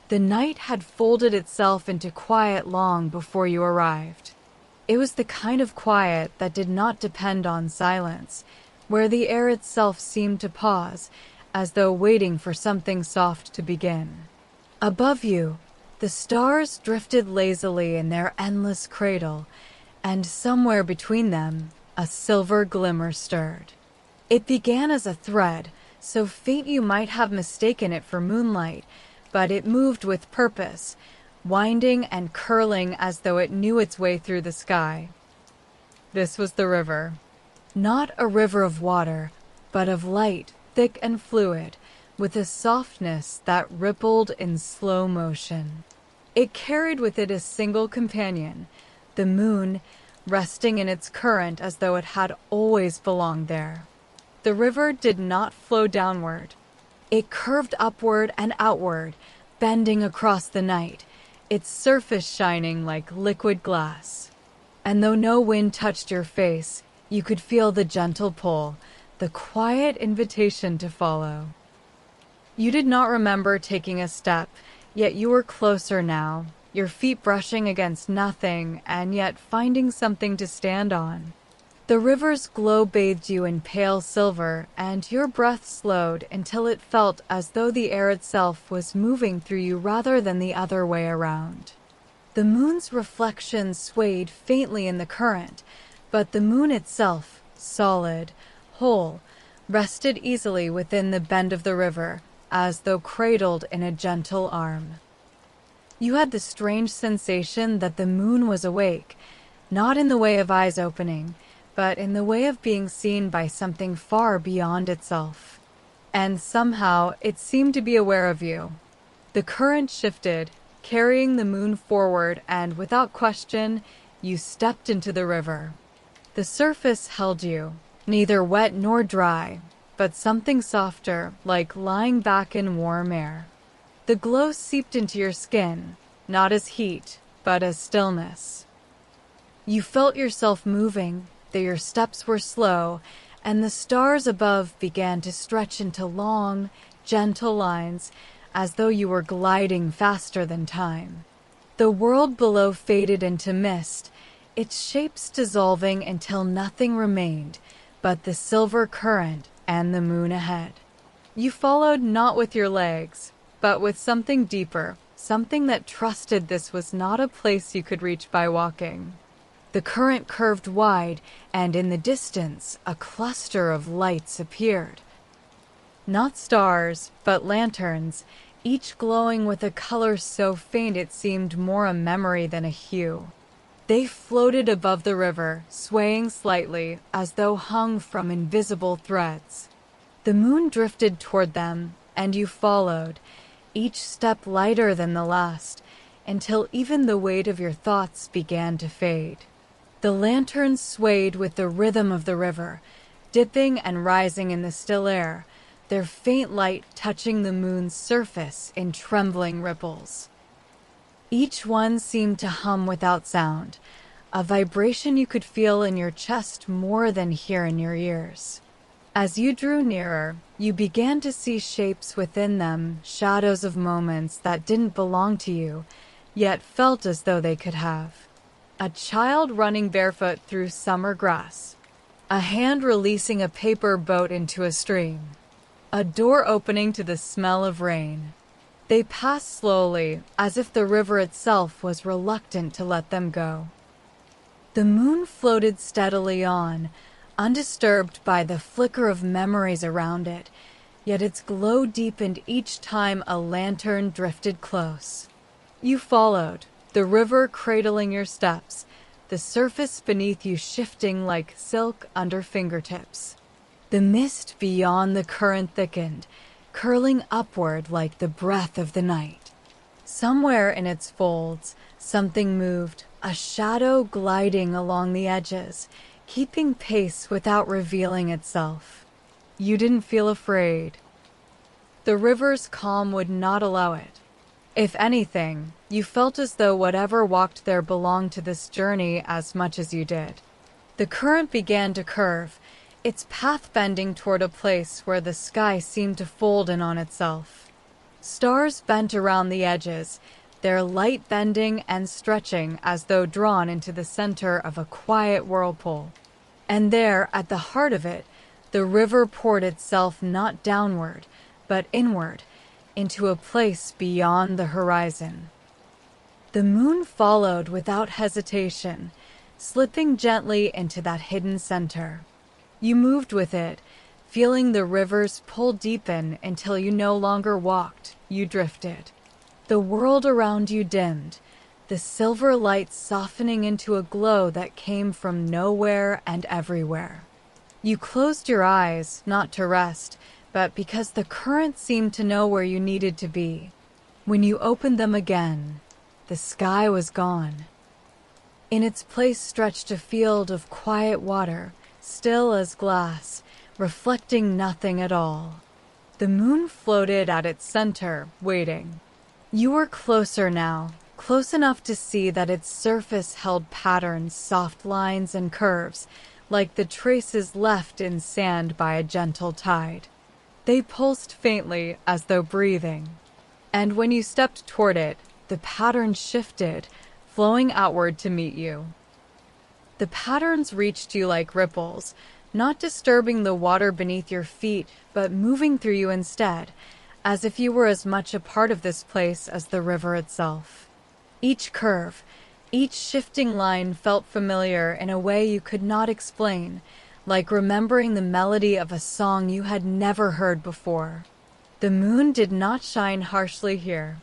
The night had folded itself into quiet long before you arrived. It was the kind of quiet that did not depend on silence, where the air itself seemed to pause, as though waiting for something soft to begin. Above you, the stars drifted lazily in their endless cradle, and somewhere between them, a silver glimmer stirred. It began as a thread, so faint you might have mistaken it for moonlight, but it moved with purpose, winding and curling as though it knew its way through the sky. This was the river. Not a river of water, but of light, thick and fluid, with a softness that rippled in slow motion. It carried with it a single companion, the moon, resting in its current as though it had always belonged there. The river did not flow downward. It curved upward and outward, bending across the night, its surface shining like liquid glass. And though no wind touched your face, you could feel the gentle pull, the quiet invitation to follow. You did not remember taking a step, yet you were closer now, your feet brushing against nothing and yet finding something to stand on. The river's glow bathed you in pale silver, and your breath slowed until it felt as though the air itself was moving through you rather than the other way around. The moon's reflection swayed faintly in the current, but the moon itself, solid, whole, rested easily within the bend of the river, as though cradled in a gentle arm. You had the strange sensation that the moon was awake, not in the way of eyes opening, but in the way of being seen by something far beyond itself. And somehow it seemed to be aware of you. The current shifted, carrying the moon forward, and without question, you stepped into the river. The surface held you, neither wet nor dry, but something softer, like lying back in warm air. The glow seeped into your skin, not as heat, but as stillness. You felt yourself moving, though your steps were slow, and the stars above began to stretch into long, gentle lines, as though you were gliding faster than time. The world below faded into mist, its shapes dissolving until nothing remained but the silver current and the moon ahead. You followed not with your legs, but with something deeper, something that trusted this was not a place you could reach by walking. The current curved wide, and in the distance, a cluster of lights appeared. Not stars, but lanterns, each glowing with a color so faint it seemed more a memory than a hue. They floated above the river, swaying slightly, as though hung from invisible threads. The moon drifted toward them, and you followed, each step lighter than the last, until even the weight of your thoughts began to fade. The lanterns swayed with the rhythm of the river, dipping and rising in the still air, their faint light touching the moon's surface in trembling ripples. Each one seemed to hum without sound, a vibration you could feel in your chest more than hear in your ears. As you drew nearer, you began to see shapes within them, shadows of moments that didn't belong to you, yet felt as though they could have. A child running barefoot through summer grass. A hand releasing a paper boat into a stream. A door opening to the smell of rain. They passed slowly, as if the river itself was reluctant to let them go. The moon floated steadily on, undisturbed by the flicker of memories around it, yet its glow deepened each time a lantern drifted close. You followed, the river cradling your steps, the surface beneath you shifting like silk under fingertips. The mist beyond the current thickened, curling upward like the breath of the night. Somewhere in its folds, something moved, a shadow gliding along the edges, keeping pace without revealing itself. You didn't feel afraid. The river's calm would not allow it. If anything, you felt as though whatever walked there belonged to this journey as much as you did. The current began to curve, its path bending toward a place where the sky seemed to fold in on itself. Stars bent around the edges, their light bending and stretching as though drawn into the center of a quiet whirlpool. And there, at the heart of it, the river poured itself not downward, but inward, into a place beyond the horizon. The moon followed without hesitation, slipping gently into that hidden center. You moved with it, feeling the river's pull deepen until you no longer walked, you drifted. The world around you dimmed, the silver light softening into a glow that came from nowhere and everywhere. You closed your eyes, not to rest, but because the current seemed to know where you needed to be. When you opened them again, the sky was gone. In its place stretched a field of quiet water, still as glass, reflecting nothing at all. The moon floated at its center, waiting. You were closer now, close enough to see that its surface held patterns, soft lines and curves, like the traces left in sand by a gentle tide. They pulsed faintly as though breathing. And when you stepped toward it, the pattern shifted, flowing outward to meet you. The patterns reached you like ripples, not disturbing the water beneath your feet, but moving through you instead, as if you were as much a part of this place as the river itself. Each curve, each shifting line felt familiar in a way you could not explain, like remembering the melody of a song you had never heard before. The moon did not shine harshly here.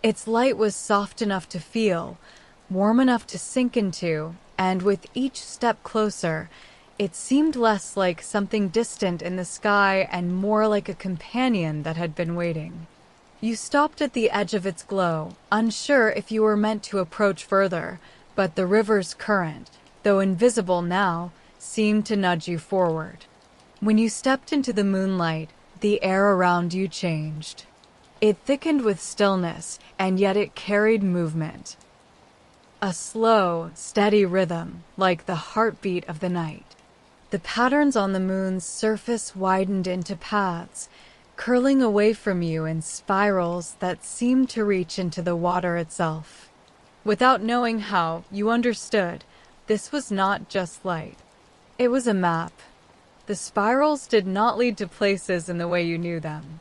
Its light was soft enough to feel, warm enough to sink into, and with each step closer, it seemed less like something distant in the sky and more like a companion that had been waiting. You stopped at the edge of its glow, unsure if you were meant to approach further, but the river's current, though invisible now, seemed to nudge you forward. When you stepped into the moonlight, the air around you changed. It thickened with stillness, and yet it carried movement. A slow, steady rhythm, like the heartbeat of the night. The patterns on the moon's surface widened into paths, curling away from you in spirals that seemed to reach into the water itself. Without knowing how, you understood this was not just light. It was a map. The spirals did not lead to places in the way you knew them.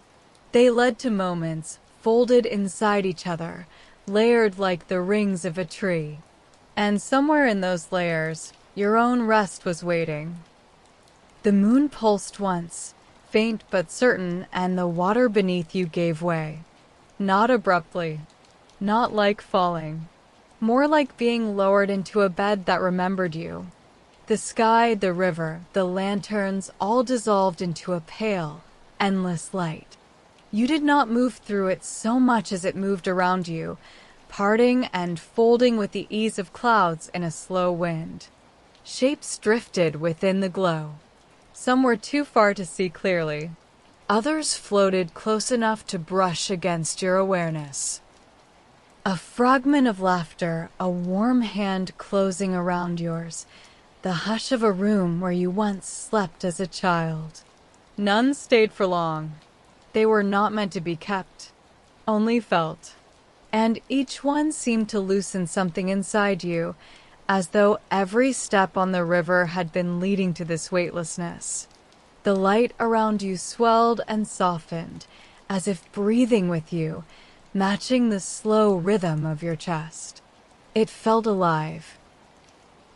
They led to moments, folded inside each other, layered like the rings of a tree. And somewhere in those layers, your own rest was waiting. The moon pulsed once, faint but certain, and the water beneath you gave way. Not abruptly, not like falling, more like being lowered into a bed that remembered you. The sky, the river, the lanterns all dissolved into a pale, endless light. You did not move through it so much as it moved around you, parting and folding with the ease of clouds in a slow wind. Shapes drifted within the glow. Some were too far to see clearly. Others floated close enough to brush against your awareness. A fragment of laughter, a warm hand closing around yours, the hush of a room where you once slept as a child. None stayed for long. They were not meant to be kept, only felt. And each one seemed to loosen something inside you, as though every step on the river had been leading to this weightlessness. The light around you swelled and softened, as if breathing with you, matching the slow rhythm of your chest. It felt alive.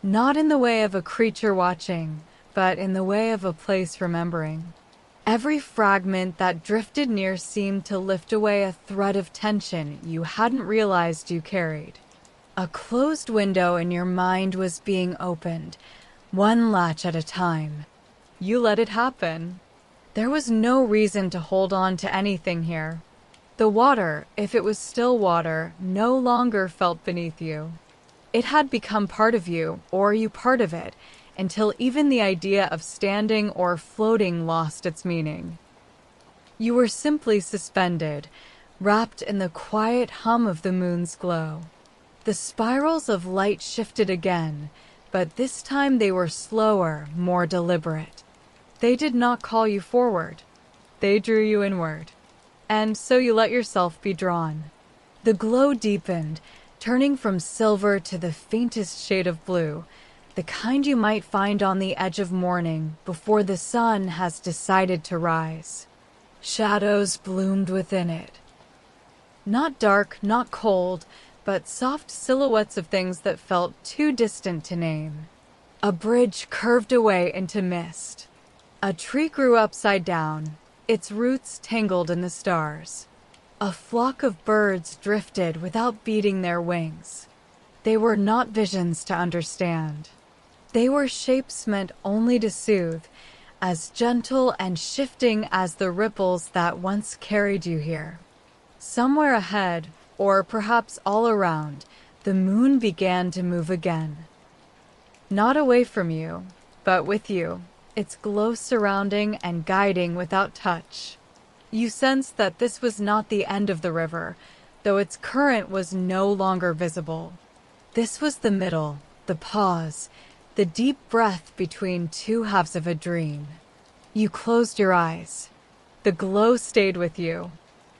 Not in the way of a creature watching, but in the way of a place remembering. Every fragment that drifted near seemed to lift away a thread of tension you hadn't realized you carried. A closed window in your mind was being opened, one latch at a time. You let it happen. There was no reason to hold on to anything here. The water, if it was still water, no longer felt beneath you. It had become part of you, or you part of it, until even the idea of standing or floating lost its meaning. You were simply suspended, wrapped in the quiet hum of the moon's glow. The spirals of light shifted again, but this time they were slower, more deliberate. They did not call you forward. They drew you inward. and so you let yourself be drawn. The glow deepened, turning from silver to the faintest shade of blue, the kind you might find on the edge of morning before the sun has decided to rise. Shadows bloomed within it. Not dark, not cold, but soft silhouettes of things that felt too distant to name. A bridge curved away into mist. A tree grew upside down, its roots tangled in the stars. A flock of birds drifted without beating their wings. They were not visions to understand. They were shapes meant only to soothe, as gentle and shifting as the ripples that once carried you here. Somewhere ahead, or perhaps all around, the moon began to move again. Not away from you, but with you, its glow surrounding and guiding without touch. You sensed that this was not the end of the river, though its current was no longer visible. This was the middle, the pause, the deep breath between two halves of a dream. You closed your eyes. The glow stayed with you.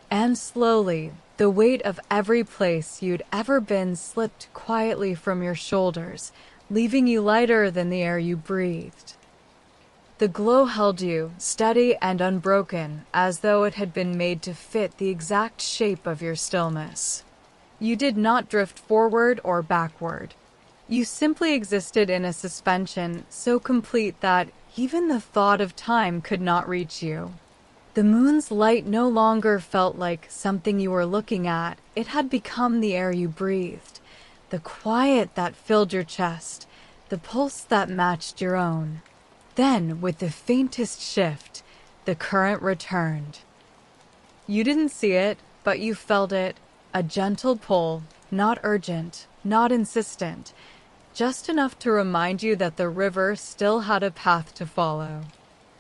And slowly, the weight of every place you'd ever been slipped quietly from your shoulders, leaving you lighter than the air you breathed. The glow held you, steady and unbroken, as though it had been made to fit the exact shape of your stillness. You did not drift forward or backward. You simply existed in a suspension so complete that even the thought of time could not reach you. The moon's light no longer felt like something you were looking at. It had become the air you breathed, the quiet that filled your chest, the pulse that matched your own. Then, with the faintest shift, the current returned. You didn't see it, but you felt it, a gentle pull, not urgent, not insistent, just enough to remind you that the river still had a path to follow.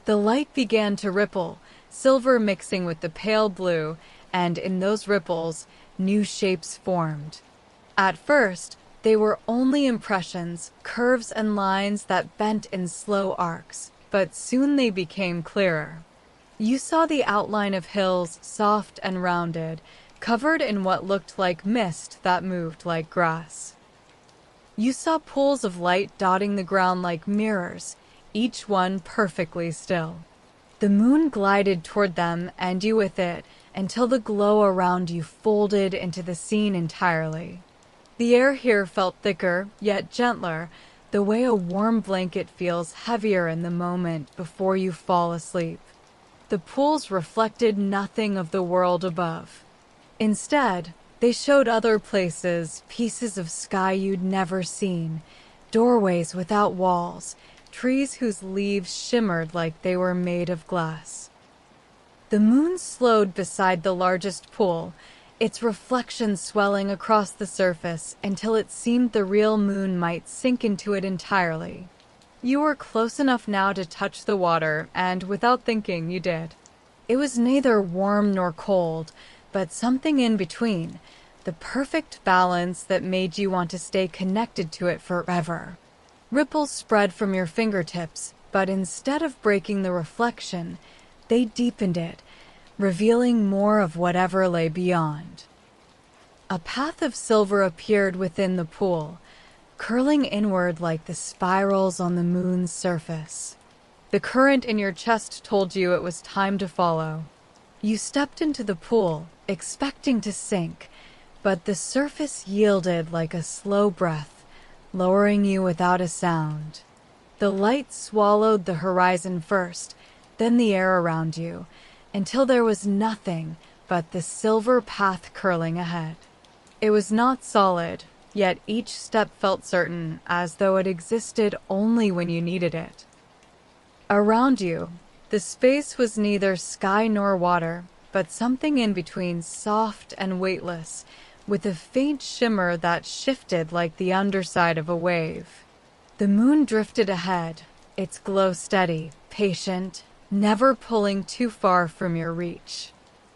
The light began to ripple, silver mixing with the pale blue, and in those ripples, new shapes formed. At first, they were only impressions, curves and lines that bent in slow arcs, but soon they became clearer. You saw the outline of hills, soft and rounded, covered in what looked like mist that moved like grass. You saw pools of light dotting the ground like mirrors, each one perfectly still. The moon glided toward them, and you with it, until the glow around you folded into the scene entirely. The air here felt thicker, yet gentler, the way a warm blanket feels heavier in the moment before you fall asleep. The pools reflected nothing of the world above. Instead, they showed other places, pieces of sky you'd never seen, doorways without walls, trees whose leaves shimmered like they were made of glass. The moon slowed beside the largest pool, its reflection swelling across the surface until it seemed the real moon might sink into it entirely. You were close enough now to touch the water, and without thinking, you did. It was neither warm nor cold, but something in between, the perfect balance that made you want to stay connected to it forever. Ripples spread from your fingertips, but instead of breaking the reflection, they deepened it, revealing more of whatever lay beyond. A path of silver appeared within the pool, curling inward like the spirals on the moon's surface. The current in your chest told you it was time to follow. You stepped into the pool, expecting to sink, but the surface yielded like a slow breath, lowering you without a sound. The light swallowed the horizon first, then the air around you, until there was nothing but the silver path curling ahead. It was not solid, yet each step felt certain, as though it existed only when you needed it. Around you, the space was neither sky nor water, but something in between, soft and weightless, with a faint shimmer that shifted like the underside of a wave. The moon drifted ahead, its glow steady, patient, never pulling too far from your reach.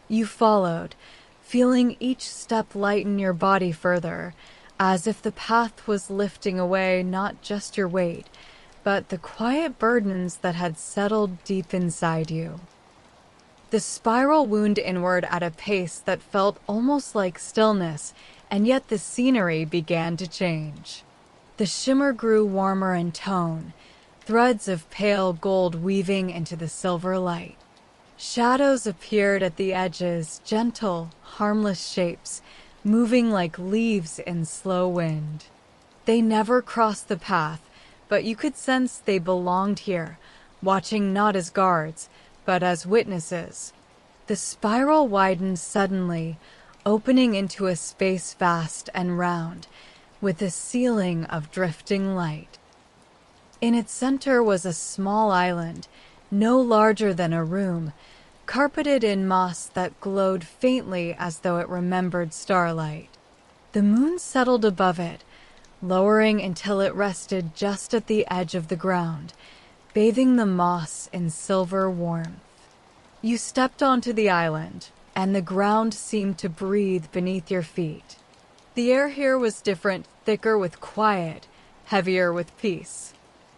You followed, feeling each step lighten your body further, as if the path was lifting away not just your weight, but the quiet burdens that had settled deep inside you. The spiral wound inward at a pace that felt almost like stillness, and yet the scenery began to change. The shimmer grew warmer in tone, threads of pale gold weaving into the silver light. Shadows appeared at the edges, gentle, harmless shapes, moving like leaves in slow wind. They never crossed the path, but you could sense they belonged here, watching not as guards, but as witnesses. The spiral widened suddenly, opening into a space vast and round, with a ceiling of drifting light. In its center was a small island, no larger than a room, carpeted in moss that glowed faintly as though it remembered starlight. The moon settled above it, lowering until it rested just at the edge of the ground, bathing the moss in silver warmth. You stepped onto the island, and the ground seemed to breathe beneath your feet. The air here was different, thicker with quiet, heavier with peace.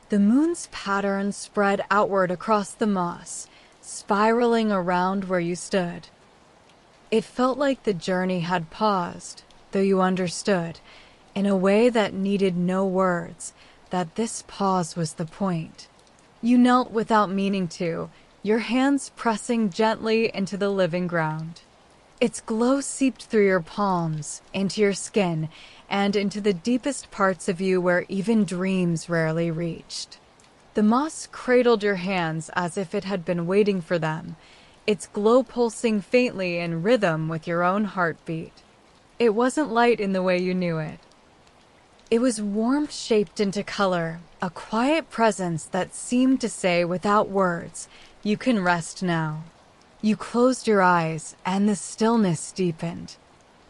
The moon's pattern spread outward across the moss, spiraling around where you stood. It felt like the journey had paused, though you understood, in a way that needed no words, that this pause was the point. You knelt without meaning to, your hands pressing gently into the living ground. Its glow seeped through your palms, into your skin, and into the deepest parts of you where even dreams rarely reached. The moss cradled your hands as if it had been waiting for them, its glow pulsing faintly in rhythm with your own heartbeat. It wasn't light in the way you knew it. It was warmth shaped into color, a quiet presence that seemed to say without words, "You can rest now." You closed your eyes, and the stillness deepened.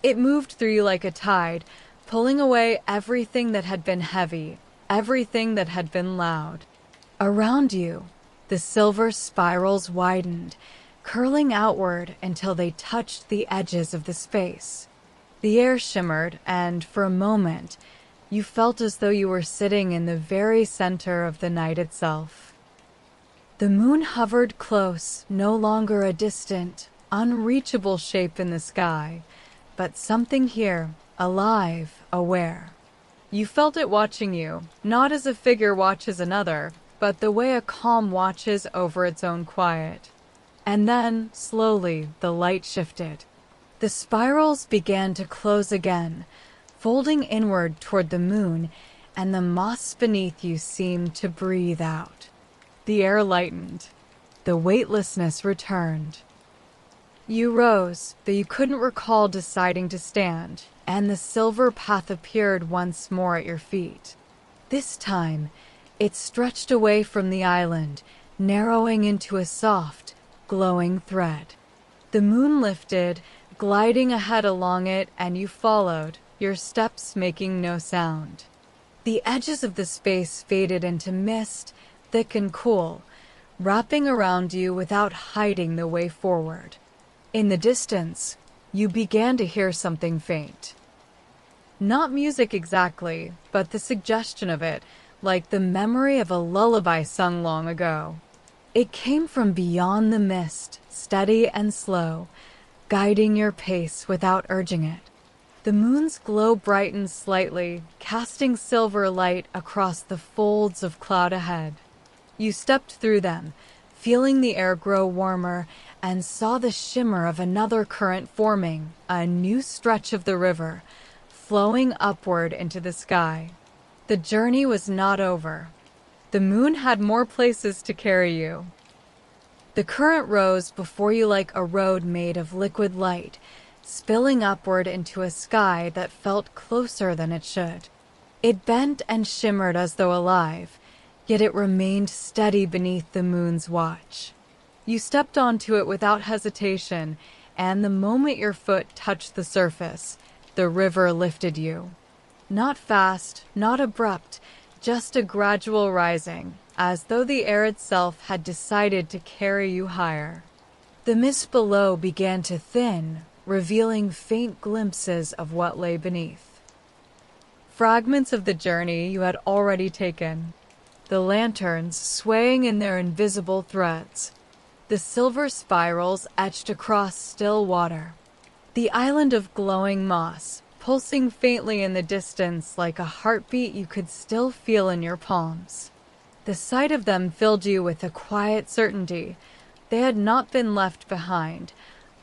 It moved through you like a tide, pulling away everything that had been heavy, everything that had been loud. Around you, the silver spirals widened, curling outward until they touched the edges of the space. The air shimmered, and for a moment, you felt as though you were sitting in the very center of the night itself. The moon hovered close, no longer a distant, unreachable shape in the sky, but something here, alive, aware. You felt it watching you, not as a figure watches another, but the way a calm watches over its own quiet. And then, slowly, the light shifted. The spirals began to close again, folding inward toward the moon, and the moss beneath you seemed to breathe out. The air lightened. The weightlessness returned. You rose, though you couldn't recall deciding to stand, and the silver path appeared once more at your feet. This time, it stretched away from the island, narrowing into a soft, glowing thread. The moon lifted, gliding ahead along it, and you followed, your steps making no sound. The edges of the space faded into mist, thick and cool, wrapping around you without hiding the way forward. In the distance, you began to hear something faint. Not music exactly, but the suggestion of it, like the memory of a lullaby sung long ago. It came from beyond the mist, steady and slow, guiding your pace without urging it. The moon's glow brightened slightly, casting silver light across the folds of cloud ahead. You stepped through them, feeling the air grow warmer, and saw the shimmer of another current forming, a new stretch of the river, flowing upward into the sky. The journey was not over. The moon had more places to carry you. The current rose before you like a road made of liquid light, spilling upward into a sky that felt closer than it should. It bent and shimmered as though alive, yet it remained steady beneath the moon's watch. You stepped onto it without hesitation, and the moment your foot touched the surface, the river lifted you. Not fast, not abrupt, just a gradual rising, as though the air itself had decided to carry you higher. The mist below began to thin, revealing faint glimpses of what lay beneath. Fragments of the journey you had already taken. The lanterns swaying in their invisible threads. the silver spirals etched across still water. The island of glowing moss, pulsing faintly in the distance like a heartbeat you could still feel in your palms. The sight of them filled you with a quiet certainty. They had not been left behind,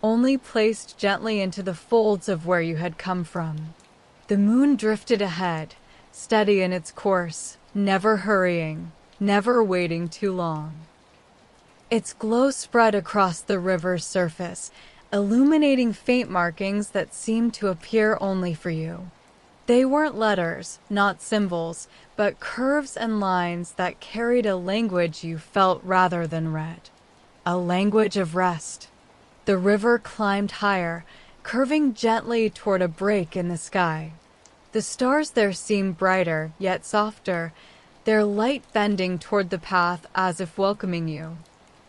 only placed gently into the folds of where you had come from. The moon drifted ahead, steady in its course, never hurrying, never waiting too long. Its glow spread across the river's surface, illuminating faint markings that seemed to appear only for you. They weren't letters, not symbols, but curves and lines that carried a language you felt rather than read. A language of rest. The river climbed higher, curving gently toward a break in the sky. The stars there seemed brighter, yet softer, their light bending toward the path as if welcoming you.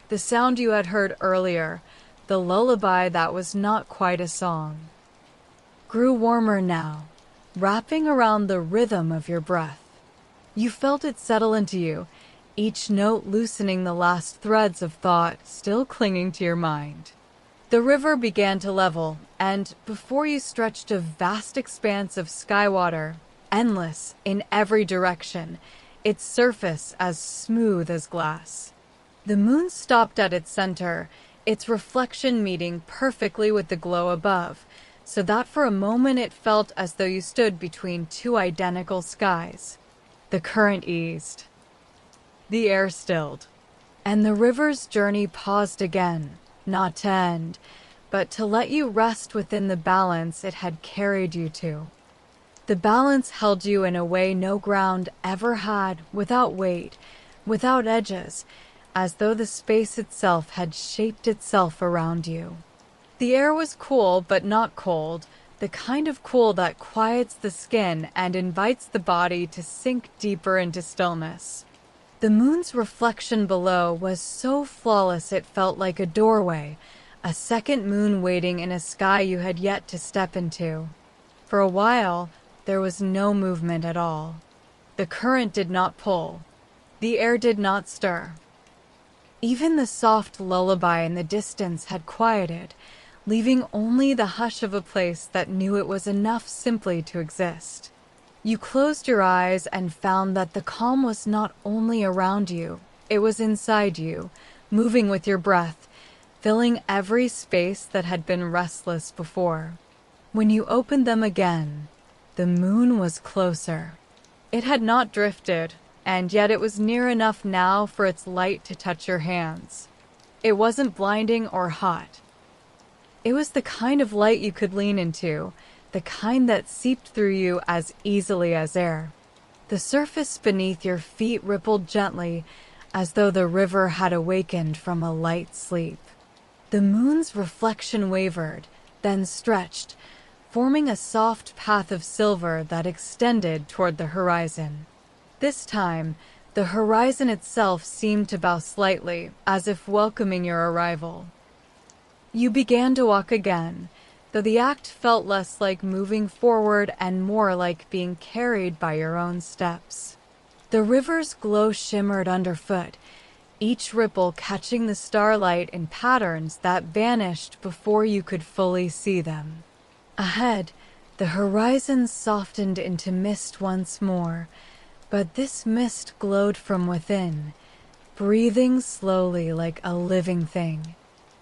The sound you had heard earlier, the lullaby that was not quite a song, grew warmer now, wrapping around the rhythm of your breath. You felt it settle into you, each note loosening the last threads of thought still clinging to your mind. The river began to level, and before you stretched a vast expanse of sky water, endless in every direction, its surface as smooth as glass. The moon stopped at its center, its reflection meeting perfectly with the glow above, so that for a moment it felt as though you stood between two identical skies. The current eased. The air stilled, and the river's journey paused again, not to end, but to let you rest within the balance it had carried you to. The balance held you in a way no ground ever had, without weight, without edges, as though the space itself had shaped itself around you. The air was cool but not cold, the kind of cool that quiets the skin and invites the body to sink deeper into stillness. The moon's reflection below was so flawless it felt like a doorway, a second moon waiting in a sky you had yet to step into. For a while, there was no movement at all. The current did not pull. The air did not stir. Even the soft lullaby in the distance had quieted, leaving only the hush of a place that knew it was enough simply to exist. You closed your eyes and found that the calm was not only around you, it was inside you, moving with your breath, filling every space that had been restless before. When you opened them again, the moon was closer. It had not drifted, and yet it was near enough now for its light to touch your hands. It wasn't blinding or hot. It was the kind of light you could lean into, the kind that seeped through you as easily as air. The surface beneath your feet rippled gently, as though the river had awakened from a light sleep. The moon's reflection wavered, then stretched, forming a soft path of silver that extended toward the horizon. This time, the horizon itself seemed to bow slightly, as if welcoming your arrival. You began to walk again, though the act felt less like moving forward and more like being carried by your own steps. The river's glow shimmered underfoot, each ripple catching the starlight in patterns that vanished before you could fully see them. Ahead, the horizon softened into mist once more, but this mist glowed from within, breathing slowly like a living thing.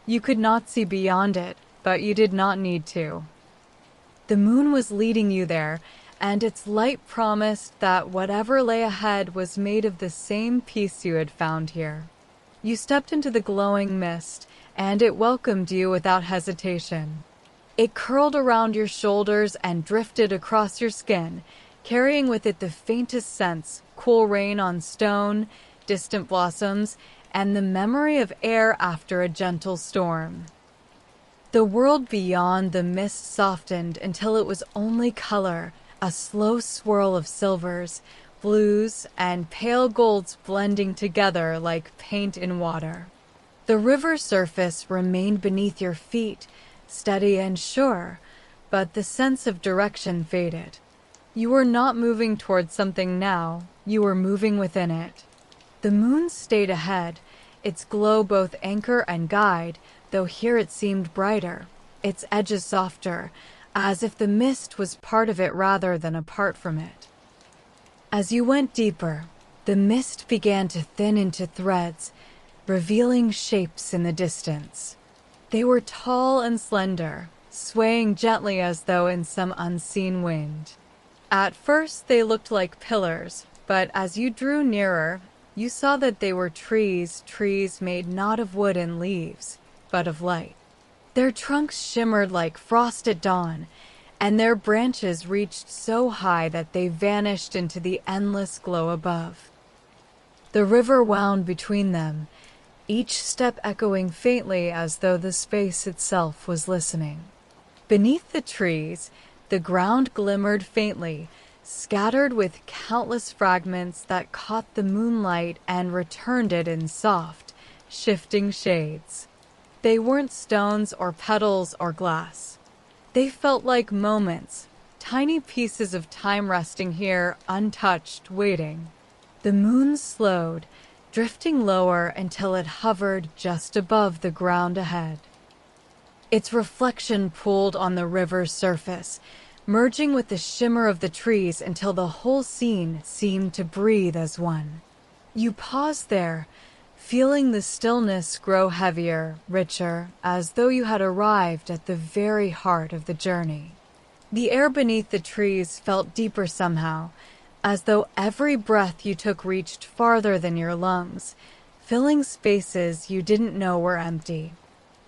You could not see beyond it, but you did not need to. The moon was leading you there, and its light promised that whatever lay ahead was made of the same peace you had found here. You stepped into the glowing mist, and it welcomed you without hesitation. It curled around your shoulders and drifted across your skin, carrying with it the faintest scents, cool rain on stone, distant blossoms, and the memory of air after a gentle storm. The world beyond the mist softened until it was only color, a slow swirl of silvers, blues, and pale golds blending together like paint in water. The river surface remained beneath your feet, steady and sure, but the sense of direction faded. You were not moving towards something now, you were moving within it. The moon stayed ahead, its glow both anchor and guide, though here it seemed brighter, its edges softer, as if the mist was part of it rather than apart from it. As you went deeper, the mist began to thin into threads, revealing shapes in the distance. They were tall and slender, swaying gently as though in some unseen wind. At first they looked like pillars, but as you drew nearer, you saw that they were trees made not of wood and leaves, but of light. Their trunks shimmered like frost at dawn, and their branches reached so high that they vanished into the endless glow above. The river wound between them, each step echoing faintly as though the space itself was listening. Beneath the trees, the ground glimmered faintly, scattered with countless fragments that caught the moonlight and returned it in soft, shifting shades. They weren't stones or petals or glass. They felt like moments, tiny pieces of time resting here, untouched, waiting. The moon slowed, drifting lower until it hovered just above the ground ahead. Its reflection pooled on the river's surface, merging with the shimmer of the trees until the whole scene seemed to breathe as one. You paused there, feeling the stillness grow heavier, richer, as though you had arrived at the very heart of the journey. The air beneath the trees felt deeper somehow, as though every breath you took reached farther than your lungs, filling spaces you didn't know were empty.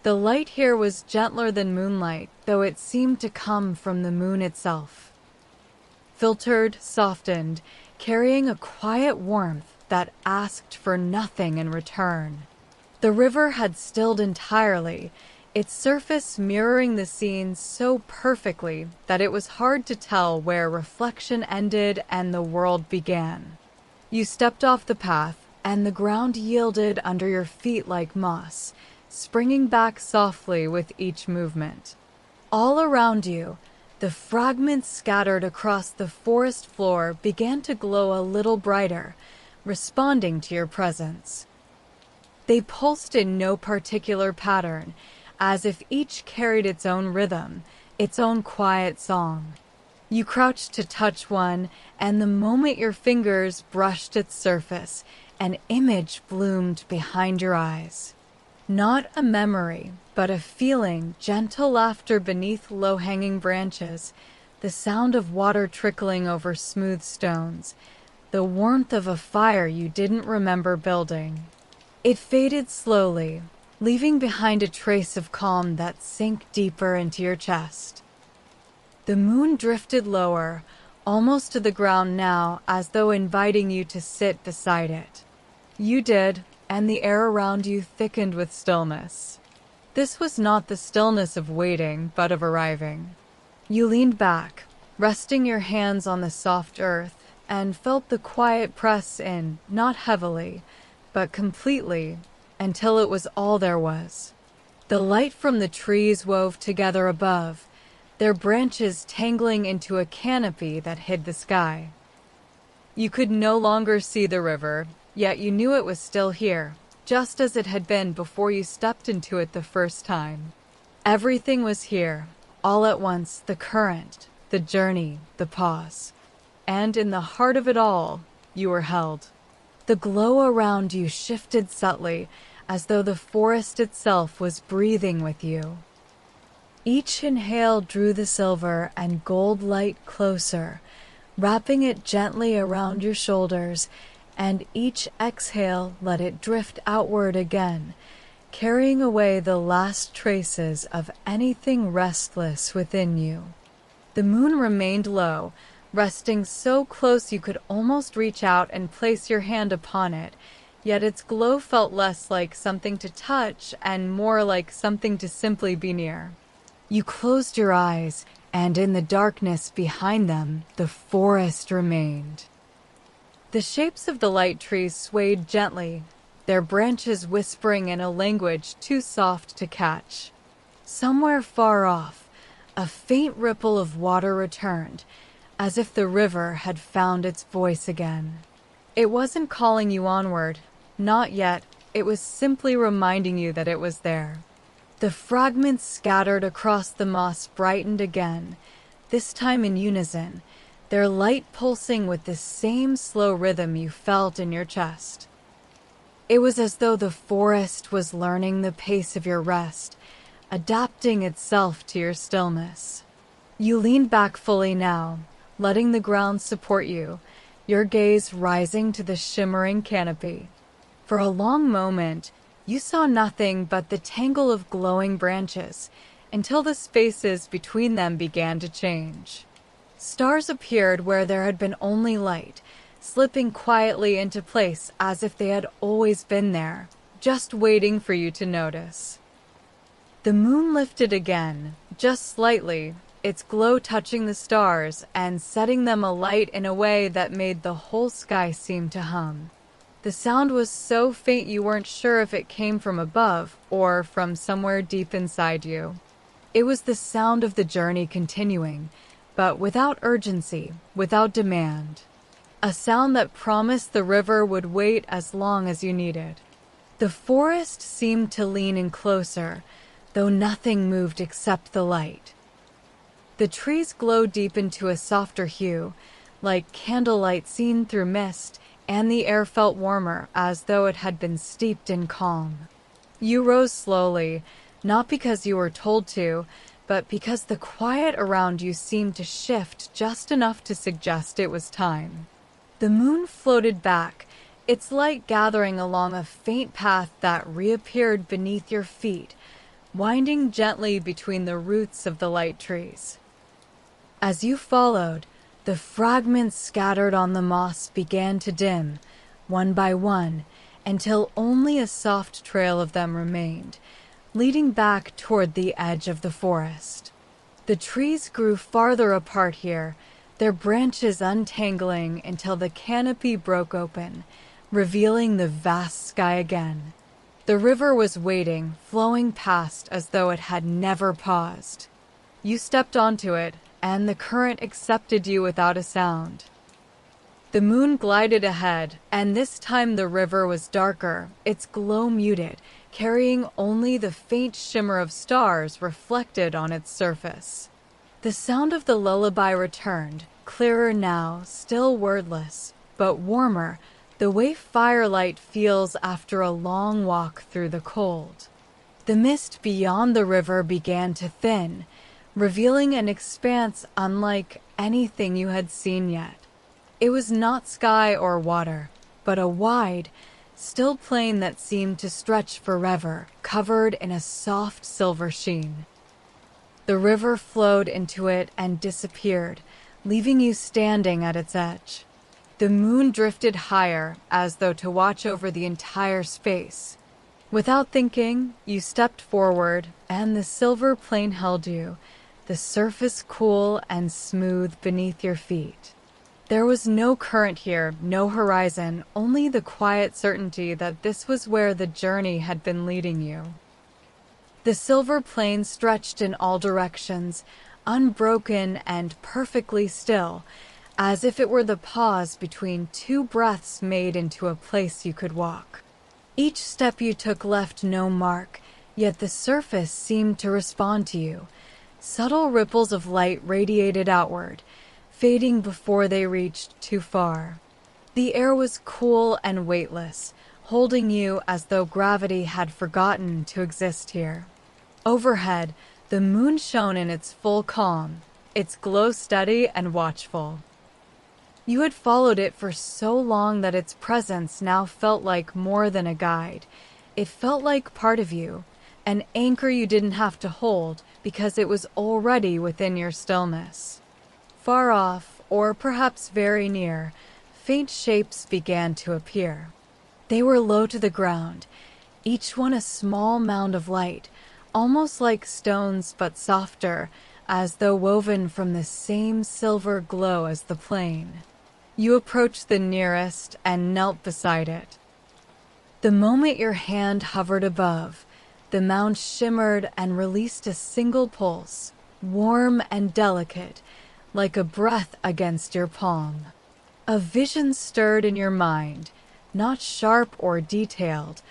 The light here was gentler than moonlight, though it seemed to come from the moon itself. Filtered, softened, carrying a quiet warmth that asked for nothing in return. The river had stilled entirely, its surface mirroring the scene so perfectly that it was hard to tell where reflection ended and the world began. You stepped off the path, and the ground yielded under your feet like moss, springing back softly with each movement. All around you, the fragments scattered across the forest floor began to glow a little brighter, responding to your presence. They pulsed in no particular pattern, as if each carried its own rhythm, its own quiet song. You crouched to touch one, and the moment your fingers brushed its surface, an image bloomed behind your eyes. Not a memory, but a feeling, gentle laughter beneath low-hanging branches, the sound of water trickling over smooth stones, the warmth of a fire you didn't remember building. It faded slowly, leaving behind a trace of calm that sank deeper into your chest. The moon drifted lower, almost to the ground now, as though inviting you to sit beside it. You did, and the air around you thickened with stillness. This was not the stillness of waiting, but of arriving. You leaned back, resting your hands on the soft earth, and felt the quiet press in, not heavily, but completely, until it was all there was. The light from the trees wove together above, their branches tangling into a canopy that hid the sky. You could no longer see the river, yet you knew it was still here, just as it had been before you stepped into it the first time. Everything was here, all at once, the current, the journey, the pause. And in the heart of it all, you were held. The glow around you shifted subtly, as though the forest itself was breathing with you. Each inhale drew the silver and gold light closer, wrapping it gently around your shoulders, and each exhale let it drift outward again, carrying away the last traces of anything restless within you. The moon remained low, resting so close you could almost reach out and place your hand upon it, yet its glow felt less like something to touch and more like something to simply be near. You closed your eyes, and in the darkness behind them, the forest remained. The shapes of the light trees swayed gently, their branches whispering in a language too soft to catch. Somewhere far off, a faint ripple of water returned, as if the river had found its voice again. It wasn't calling you onward, not yet, It was simply reminding you that it was there. The fragments scattered across the moss brightened again, this time in unison, their light pulsing with the same slow rhythm you felt in your chest. It was as though the forest was learning the pace of your rest, adapting itself to your stillness. You leaned back fully now, letting the ground support you, your gaze rising to the shimmering canopy. For a long moment, you saw nothing but the tangle of glowing branches, until the spaces between them began to change. Stars appeared where there had been only light, slipping quietly into place as if they had always been there, just waiting for you to notice. The moon lifted again, just slightly, its glow touching the stars and setting them alight in a way that made the whole sky seem to hum. The sound was so faint you weren't sure if it came from above or from somewhere deep inside you. It was the sound of the journey continuing, but without urgency, without demand. A sound that promised the river would wait as long as you needed. The forest seemed to lean in closer, though nothing moved except the light. The trees glowed deep into a softer hue, like candlelight seen through mist, and the air felt warmer, as though it had been steeped in calm. You rose slowly, not because you were told to, but because the quiet around you seemed to shift just enough to suggest it was time. The moon floated back, its light gathering along a faint path that reappeared beneath your feet, winding gently between the roots of the light trees. As you followed, the fragments scattered on the moss began to dim, one by one, until only a soft trail of them remained, leading back toward the edge of the forest. The trees grew farther apart here, their branches untangling until the canopy broke open, revealing the vast sky again. The river was waiting, flowing past as though it had never paused. You stepped onto it, and the current accepted you without a sound. The moon glided ahead, and this time the river was darker, its glow muted, carrying only the faint shimmer of stars reflected on its surface. The sound of the lullaby returned, clearer now, still wordless, but warmer, the way firelight feels after a long walk through the cold. The mist beyond the river began to thin, revealing an expanse unlike anything you had seen yet. It was not sky or water, but a wide, still plain that seemed to stretch forever, covered in a soft silver sheen. The river flowed into it and disappeared, leaving you standing at its edge. The moon drifted higher, as though to watch over the entire space. Without thinking, you stepped forward, and the silver plain held you, the surface cool and smooth beneath your feet. There was no current here, no horizon, only the quiet certainty that this was where the journey had been leading you. The silver plain stretched in all directions, unbroken and perfectly still, as if it were the pause between two breaths made into a place you could walk. Each step you took left no mark, yet the surface seemed to respond to you. Subtle ripples of light radiated outward, fading before they reached too far. The air was cool and weightless, holding you as though gravity had forgotten to exist here. Overhead, the moon shone in its full calm, its glow steady and watchful. You had followed it for so long that its presence now felt like more than a guide. It felt like part of you, an anchor you didn't have to hold because it was already within your stillness. Far off, or perhaps very near, faint shapes began to appear. They were low to the ground, each one a small mound of light, almost like stones but softer, as though woven from the same silver glow as the plain. You approached the nearest and knelt beside it. The moment your hand hovered above, the mound shimmered and released a single pulse, warm and delicate, like a breath against your palm. A vision stirred in your mind, not sharp or detailed,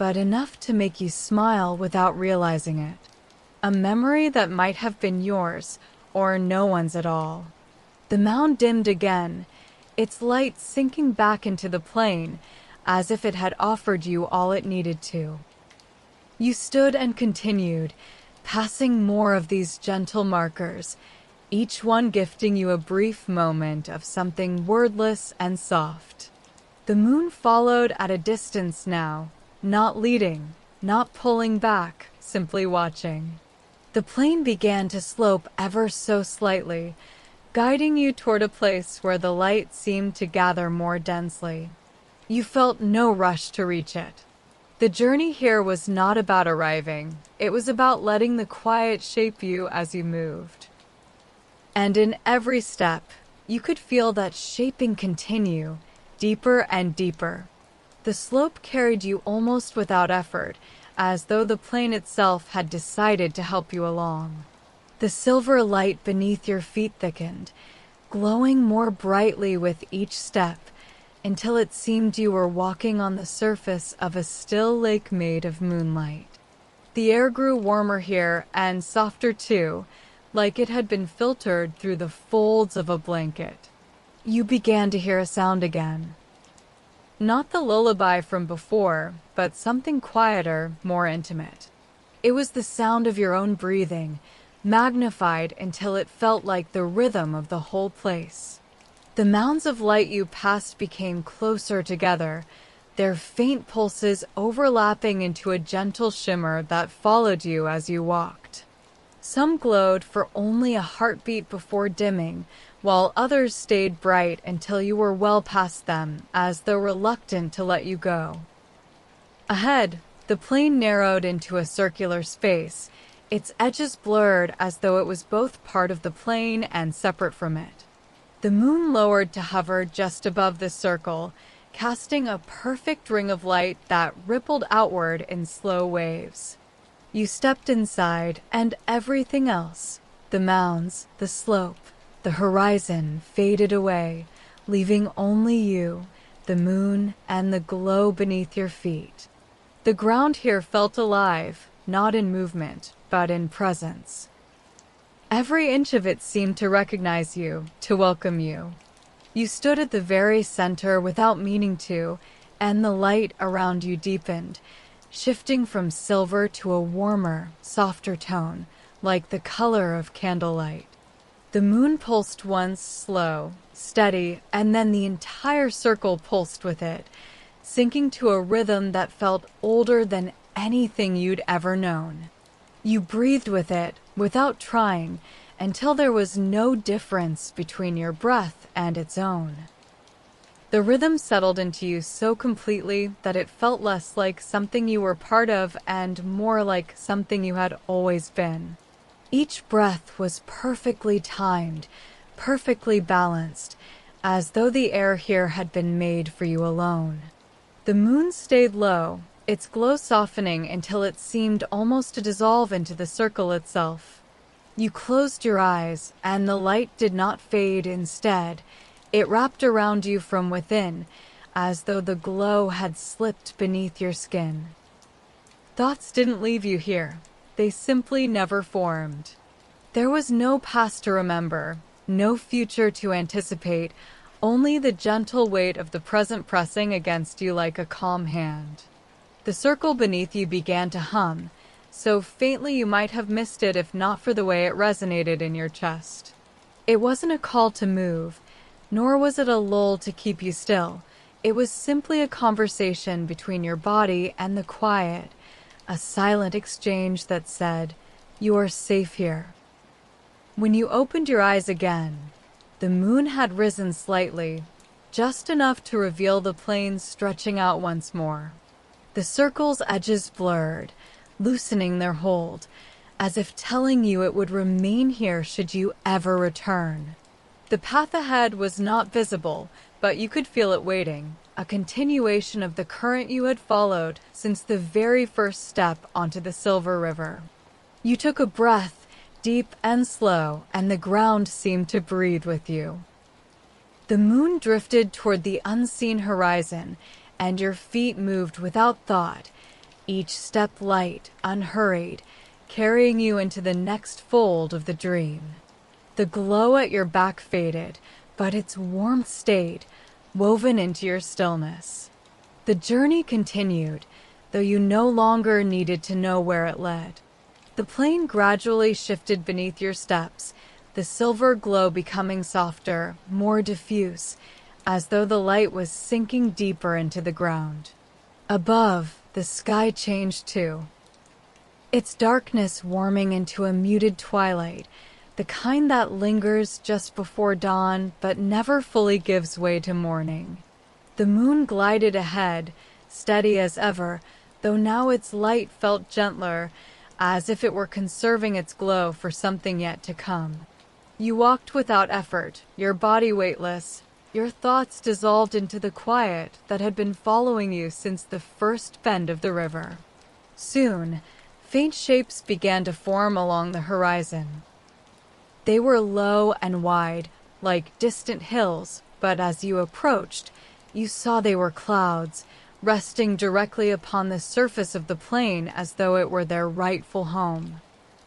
but enough to make you smile without realizing it. A memory that might have been yours, or no one's at all. The mound dimmed again, its light sinking back into the plain, as if it had offered you all it needed to. You stood and continued, passing more of these gentle markers, each one gifting you a brief moment of something wordless and soft. The moon followed at a distance now, not leading, not pulling back, simply watching. The plain began to slope ever so slightly, guiding you toward a place where the light seemed to gather more densely. You felt no rush to reach it. The journey here was not about arriving, it was about letting the quiet shape you as you moved. And in every step, you could feel that shaping continue, deeper and deeper. The slope carried you almost without effort, as though the plain itself had decided to help you along. The silver light beneath your feet thickened, glowing more brightly with each step, until it seemed you were walking on the surface of a still lake made of moonlight. The air grew warmer here, and softer too, like it had been filtered through the folds of a blanket. You began to hear a sound again. Not the lullaby from before, but something quieter, more intimate. It was the sound of your own breathing, magnified until it felt like the rhythm of the whole place. The mounds of light you passed became closer together, their faint pulses overlapping into a gentle shimmer that followed you as you walked. Some glowed for only a heartbeat before dimming, while others stayed bright until you were well past them, as though reluctant to let you go. Ahead, the plain narrowed into a circular space, its edges blurred as though it was both part of the plain and separate from it. The moon lowered to hover just above the circle, casting a perfect ring of light that rippled outward in slow waves. You stepped inside, and everything else, the mounds, the slope, the horizon, faded away, leaving only you, the moon, and the glow beneath your feet. The ground here felt alive, not in movement, but in presence. Every inch of it seemed to recognize you, to welcome you. You stood at the very center without meaning to, and the light around you deepened, shifting from silver to a warmer, softer tone, like the color of candlelight. The moon pulsed once, slow, steady, and then the entire circle pulsed with it, sinking to a rhythm that felt older than anything you'd ever known. You breathed with it, without trying, until there was no difference between your breath and its own. The rhythm settled into you so completely that it felt less like something you were part of and more like something you had always been. Each breath was perfectly timed, perfectly balanced, as though the air here had been made for you alone. The moon stayed low, its glow softening until it seemed almost to dissolve into the circle itself. You closed your eyes, and the light did not fade. Instead, it wrapped around you from within, as though the glow had slipped beneath your skin. Thoughts didn't leave you here. They simply never formed. There was no past to remember, no future to anticipate, only the gentle weight of the present pressing against you like a calm hand. The circle beneath you began to hum, so faintly you might have missed it if not for the way it resonated in your chest. It wasn't a call to move, nor was it a lull to keep you still. It was simply a conversation between your body and the quiet, a silent exchange that said, "You are safe here." When you opened your eyes again, the moon had risen slightly, just enough to reveal the plain stretching out once more. The circle's edges blurred, loosening their hold, as if telling you it would remain here should you ever return. The path ahead was not visible, but you could feel it waiting, a continuation of the current you had followed since the very first step onto the Silver River. You took a breath, deep and slow, and the ground seemed to breathe with you. The moon drifted toward the unseen horizon, and your feet moved without thought, each step light, unhurried, carrying you into the next fold of the dream. The glow at your back faded, but its warmth stayed, woven into your stillness. The journey continued, though you no longer needed to know where it led. The plane gradually shifted beneath your steps, the silver glow becoming softer, more diffuse, as though the light was sinking deeper into the ground. Above, the sky changed too, its darkness warming into a muted twilight, the kind that lingers just before dawn but never fully gives way to morning. The moon glided ahead, steady as ever, though now its light felt gentler, as if it were conserving its glow for something yet to come. You walked without effort, your body weightless, your thoughts dissolved into the quiet that had been following you since the first bend of the river. Soon, faint shapes began to form along the horizon. They were low and wide, like distant hills, but as you approached, you saw they were clouds, resting directly upon the surface of the plain as though it were their rightful home.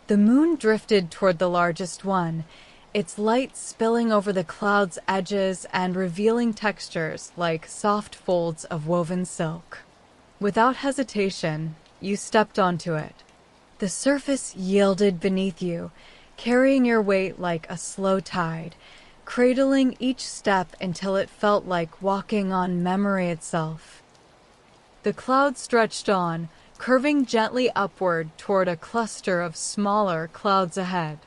The moon drifted toward the largest one, its light spilling over the cloud's edges and revealing textures like soft folds of woven silk. Without hesitation, you stepped onto it. The surface yielded beneath you, carrying your weight like a slow tide, cradling each step until it felt like walking on memory itself. The cloud stretched on, curving gently upward toward a cluster of smaller clouds ahead.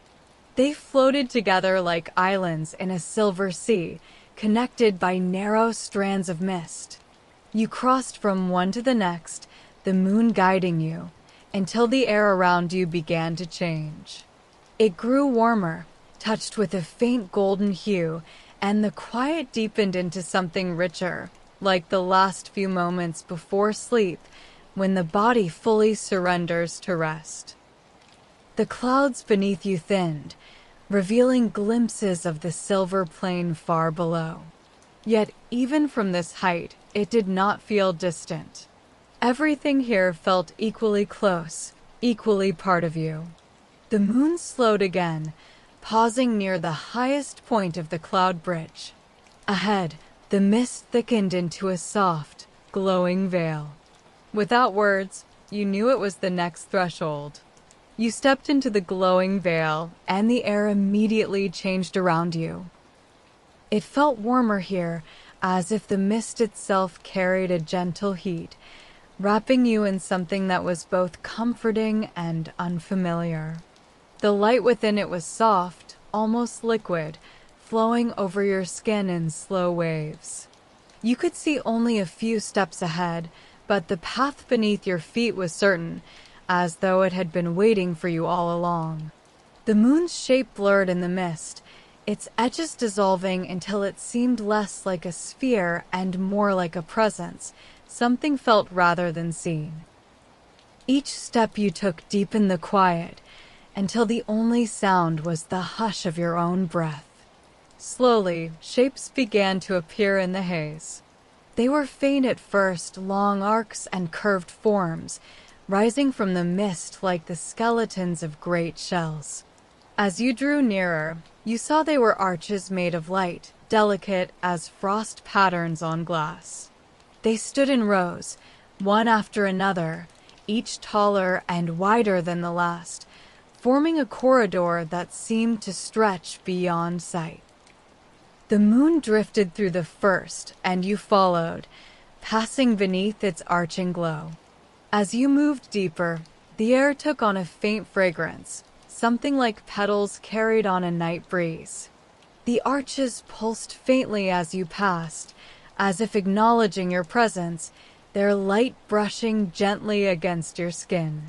They floated together like islands in a silver sea, connected by narrow strands of mist. You crossed from one to the next, the moon guiding you, until the air around you began to change. It grew warmer, touched with a faint golden hue, and the quiet deepened into something richer, like the last few moments before sleep, when the body fully surrenders to rest. The clouds beneath you thinned, revealing glimpses of the silver plain far below. Yet even from this height, it did not feel distant. Everything here felt equally close, equally part of you. The moon slowed again, pausing near the highest point of the cloud bridge. Ahead, the mist thickened into a soft, glowing veil. Without words, you knew it was the next threshold. You stepped into the glowing veil, and the air immediately changed around you. It felt warmer here, as if the mist itself carried a gentle heat, wrapping you in something that was both comforting and unfamiliar. The light within it was soft, almost liquid, flowing over your skin in slow waves. You could see only a few steps ahead, but the path beneath your feet was certain, as though it had been waiting for you all along. The moon's shape blurred in the mist, its edges dissolving until it seemed less like a sphere and more like a presence, something felt rather than seen. Each step you took deepened the quiet, until the only sound was the hush of your own breath. Slowly, shapes began to appear in the haze. They were faint at first, long arcs and curved forms, rising from the mist like the skeletons of great shells. As you drew nearer, you saw they were arches made of light, delicate as frost patterns on glass. They stood in rows, one after another, each taller and wider than the last, forming a corridor that seemed to stretch beyond sight. The moon drifted through the first, and you followed, passing beneath its arching glow. As you moved deeper, the air took on a faint fragrance, something like petals carried on a night breeze. The arches pulsed faintly as you passed, as if acknowledging your presence, their light brushing gently against your skin.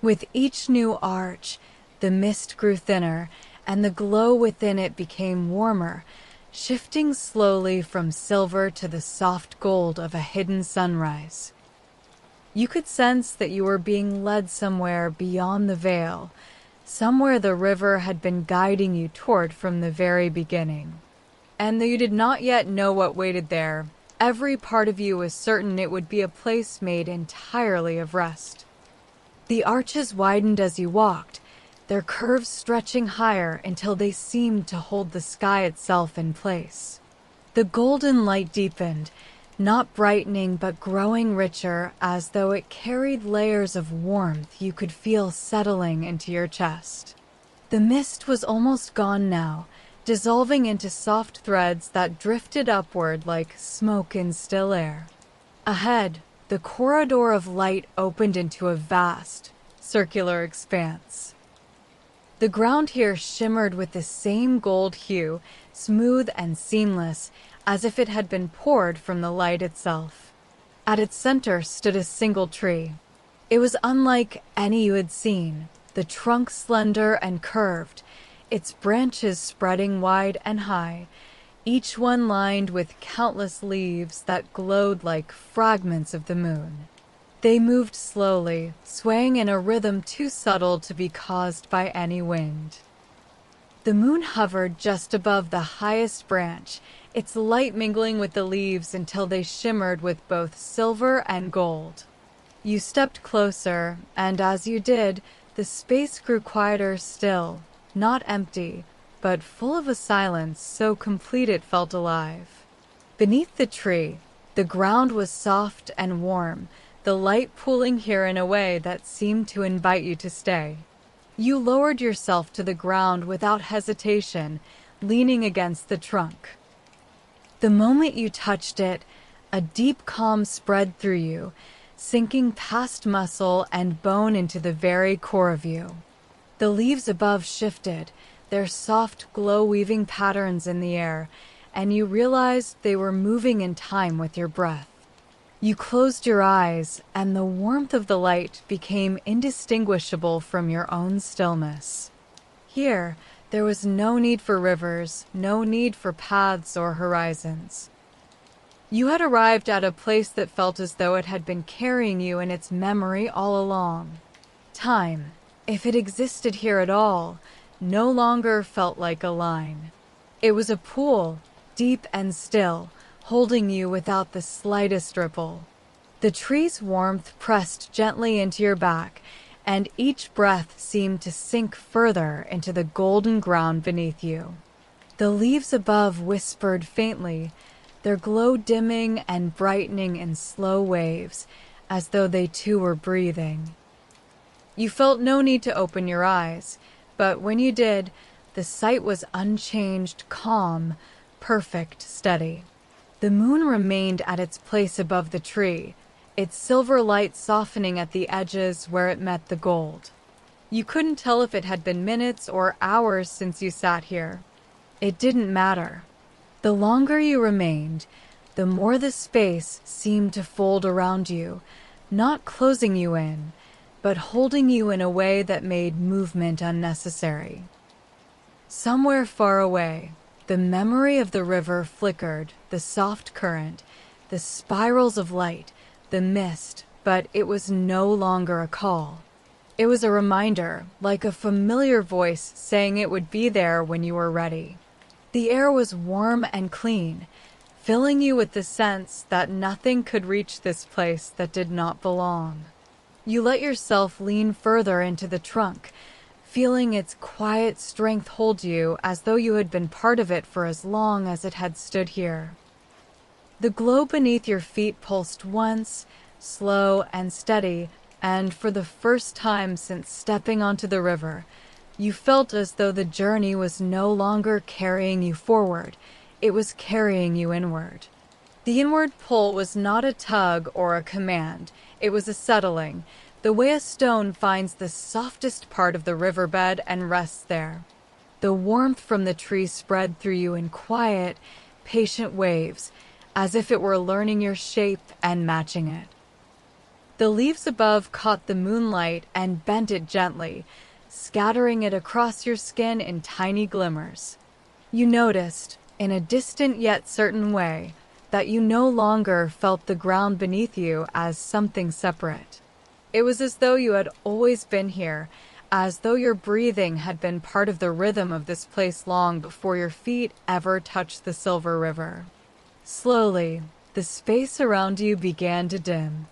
With each new arch, the mist grew thinner, and the glow within it became warmer, shifting slowly from silver to the soft gold of a hidden sunrise. You could sense that you were being led somewhere beyond the veil, somewhere the river had been guiding you toward from the very beginning. And though you did not yet know what waited there, Every part of you was certain it would be a place made entirely of rest. The arches widened as you walked, their curves stretching higher until they seemed to hold the sky itself in place. The golden light deepened, not brightening but growing richer, as though it carried layers of warmth you could feel settling into your chest. The mist was almost gone now, dissolving into soft threads that drifted upward like smoke in still air. Ahead, the corridor of light opened into a vast, circular expanse. The ground here shimmered with the same gold hue, smooth and seamless, as if it had been poured from the light itself. At its center stood a single tree. It was unlike any you had seen, the trunk slender and curved, its branches spreading wide and high, each one lined with countless leaves that glowed like fragments of the moon. They moved slowly, swaying in a rhythm too subtle to be caused by any wind. The moon hovered just above the highest branch, its light mingling with the leaves until they shimmered with both silver and gold. You stepped closer, and as you did, the space grew quieter still, not empty, but full of a silence so complete it felt alive. Beneath the tree, the ground was soft and warm, the light pooling here in a way that seemed to invite you to stay. You lowered yourself to the ground without hesitation, leaning against the trunk. The moment you touched it, a deep calm spread through you, sinking past muscle and bone into the very core of you. The leaves above shifted, their soft glow weaving patterns in the air, and you realized they were moving in time with your breath. You closed your eyes, and the warmth of the light became indistinguishable from your own stillness. Here, there was no need for rivers, no need for paths or horizons. You had arrived at a place that felt as though it had been carrying you in its memory all along. Time, if it existed here at all, no longer felt like a line. It was a pool, deep and still, holding you without the slightest ripple. The tree's warmth pressed gently into your back, and each breath seemed to sink further into the golden ground beneath you. The leaves above whispered faintly, their glow dimming and brightening in slow waves, as though they too were breathing. You felt no need to open your eyes, but when you did, the sight was unchanged, calm, perfect, steady. The moon remained at its place above the tree, its silver light softening at the edges where it met the gold. You couldn't tell if it had been minutes or hours since you sat here. It didn't matter. The longer you remained, the more the space seemed to fold around you, not closing you in, but holding you in a way that made movement unnecessary. Somewhere far away, the memory of the river flickered, the soft current, the spirals of light, the mist, but it was no longer a call. It was a reminder, like a familiar voice saying it would be there when you were ready. The air was warm and clean, filling you with the sense that nothing could reach this place that did not belong. You let yourself lean further into the trunk, feeling its quiet strength hold you as though you had been part of it for as long as it had stood here. The glow beneath your feet pulsed once, slow and steady, and for the first time since stepping onto the river, you felt as though the journey was no longer carrying you forward, it was carrying you inward. The inward pull was not a tug or a command, it was a settling, the way a stone finds the softest part of the riverbed and rests there. The warmth from the tree spread through you in quiet, patient waves, as if it were learning your shape and matching it. The leaves above caught the moonlight and bent it gently, scattering it across your skin in tiny glimmers. You noticed, in a distant yet certain way, that you no longer felt the ground beneath you as something separate. It was as though you had always been here, as though your breathing had been part of the rhythm of this place long before your feet ever touched the silver river. Slowly, the space around you began to dim.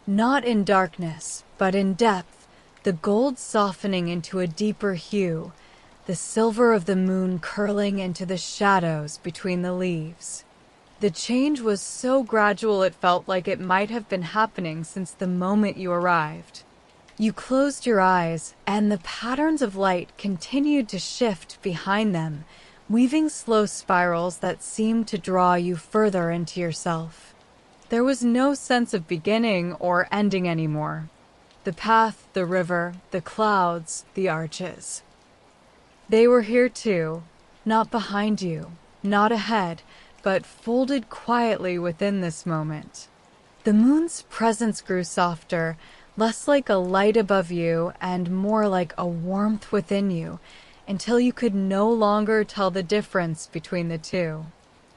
Not in darkness, but in depth, the gold softening into a deeper hue, the silver of the moon curling into the shadows between the leaves. The change was so gradual it felt like it might have been happening since the moment you arrived. You closed your eyes, and the patterns of light continued to shift behind them, weaving slow spirals that seemed to draw you further into yourself. There was no sense of beginning or ending anymore. The path, the river, the clouds, the arches. They were here too, not behind you, not ahead, but folded quietly within this moment. The moon's presence grew softer, less like a light above you and more like a warmth within you, until you could no longer tell the difference between the two.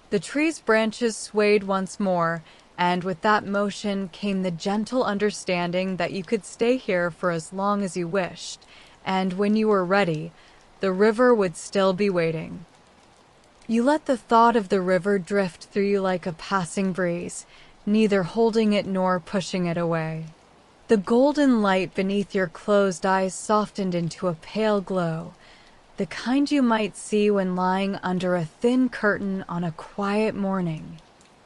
The tree's branches swayed once more, and with that motion came the gentle understanding that you could stay here for as long as you wished, and when you were ready, the river would still be waiting. You let the thought of the river drift through you like a passing breeze, neither holding it nor pushing it away. The golden light beneath your closed eyes softened into a pale glow, the kind you might see when lying under a thin curtain on a quiet morning.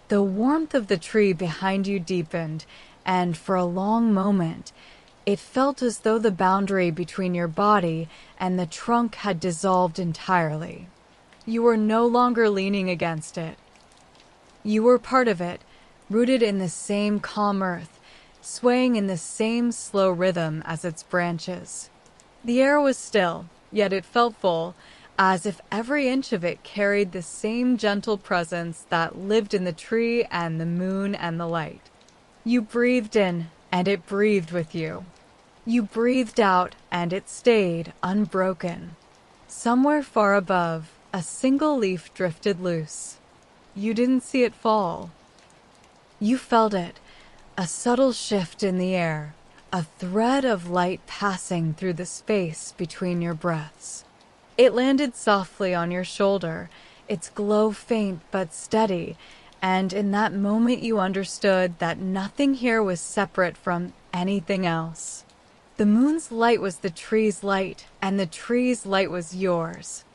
The warmth of the tree behind you deepened, and for a long moment, it felt as though the boundary between your body and the trunk had dissolved entirely. You were no longer leaning against it. You were part of it, rooted in the same calm earth, swaying in the same slow rhythm as its branches. The air was still, yet it felt full, as if every inch of it carried the same gentle presence that lived in the tree and the moon and the light. You breathed in, and it breathed with you. You breathed out, and it stayed unbroken. Somewhere far above, a single leaf drifted loose. You didn't see it fall. You felt it, a subtle shift in the air, a thread of light passing through the space between your breaths. It landed softly on your shoulder, its glow faint but steady, and in that moment you understood that nothing here was separate from anything else. The moon's light was the tree's light, and the tree's light was yours.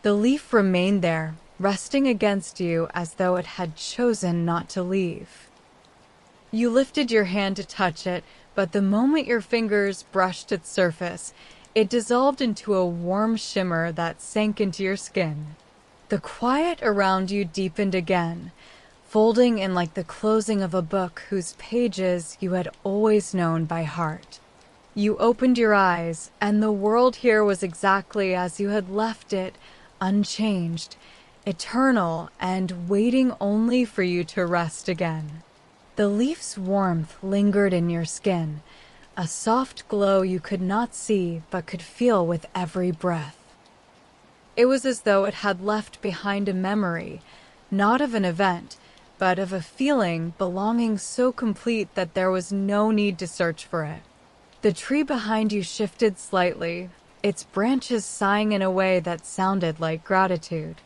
The leaf remained there, resting against you as though it had chosen not to leave. You lifted your hand to touch it, but the moment your fingers brushed its surface, it dissolved into a warm shimmer that sank into your skin. The quiet around you deepened again, folding in like the closing of a book whose pages you had always known by heart. You opened your eyes, and the world here was exactly as you had left it, unchanged, eternal, and waiting only for you to rest again. The leaf's warmth lingered in your skin, a soft glow you could not see but could feel with every breath. It was as though it had left behind a memory, not of an event, but of a feeling belonging so complete that there was no need to search for it. The tree behind you shifted slightly, its branches sighing in a way that sounded like gratitude.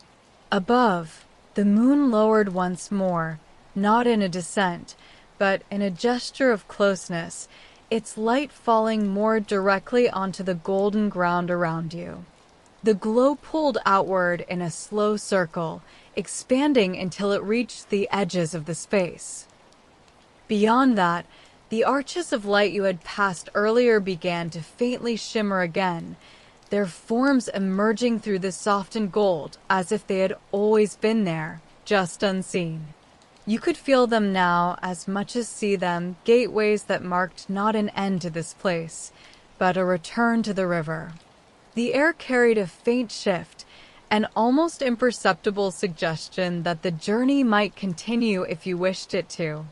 Above, the moon lowered once more, not in a descent, but in a gesture of closeness, its light falling more directly onto the golden ground around you. The glow pulled outward in a slow circle, expanding until it reached the edges of the space. Beyond that, the arches of light you had passed earlier began to faintly shimmer again, their forms emerging through the softened gold as if they had always been there, just unseen. You could feel them now as much as see them, gateways that marked not an end to this place, but a return to the river. The air carried a faint shift, an almost imperceptible suggestion that the journey might continue if you wished it to.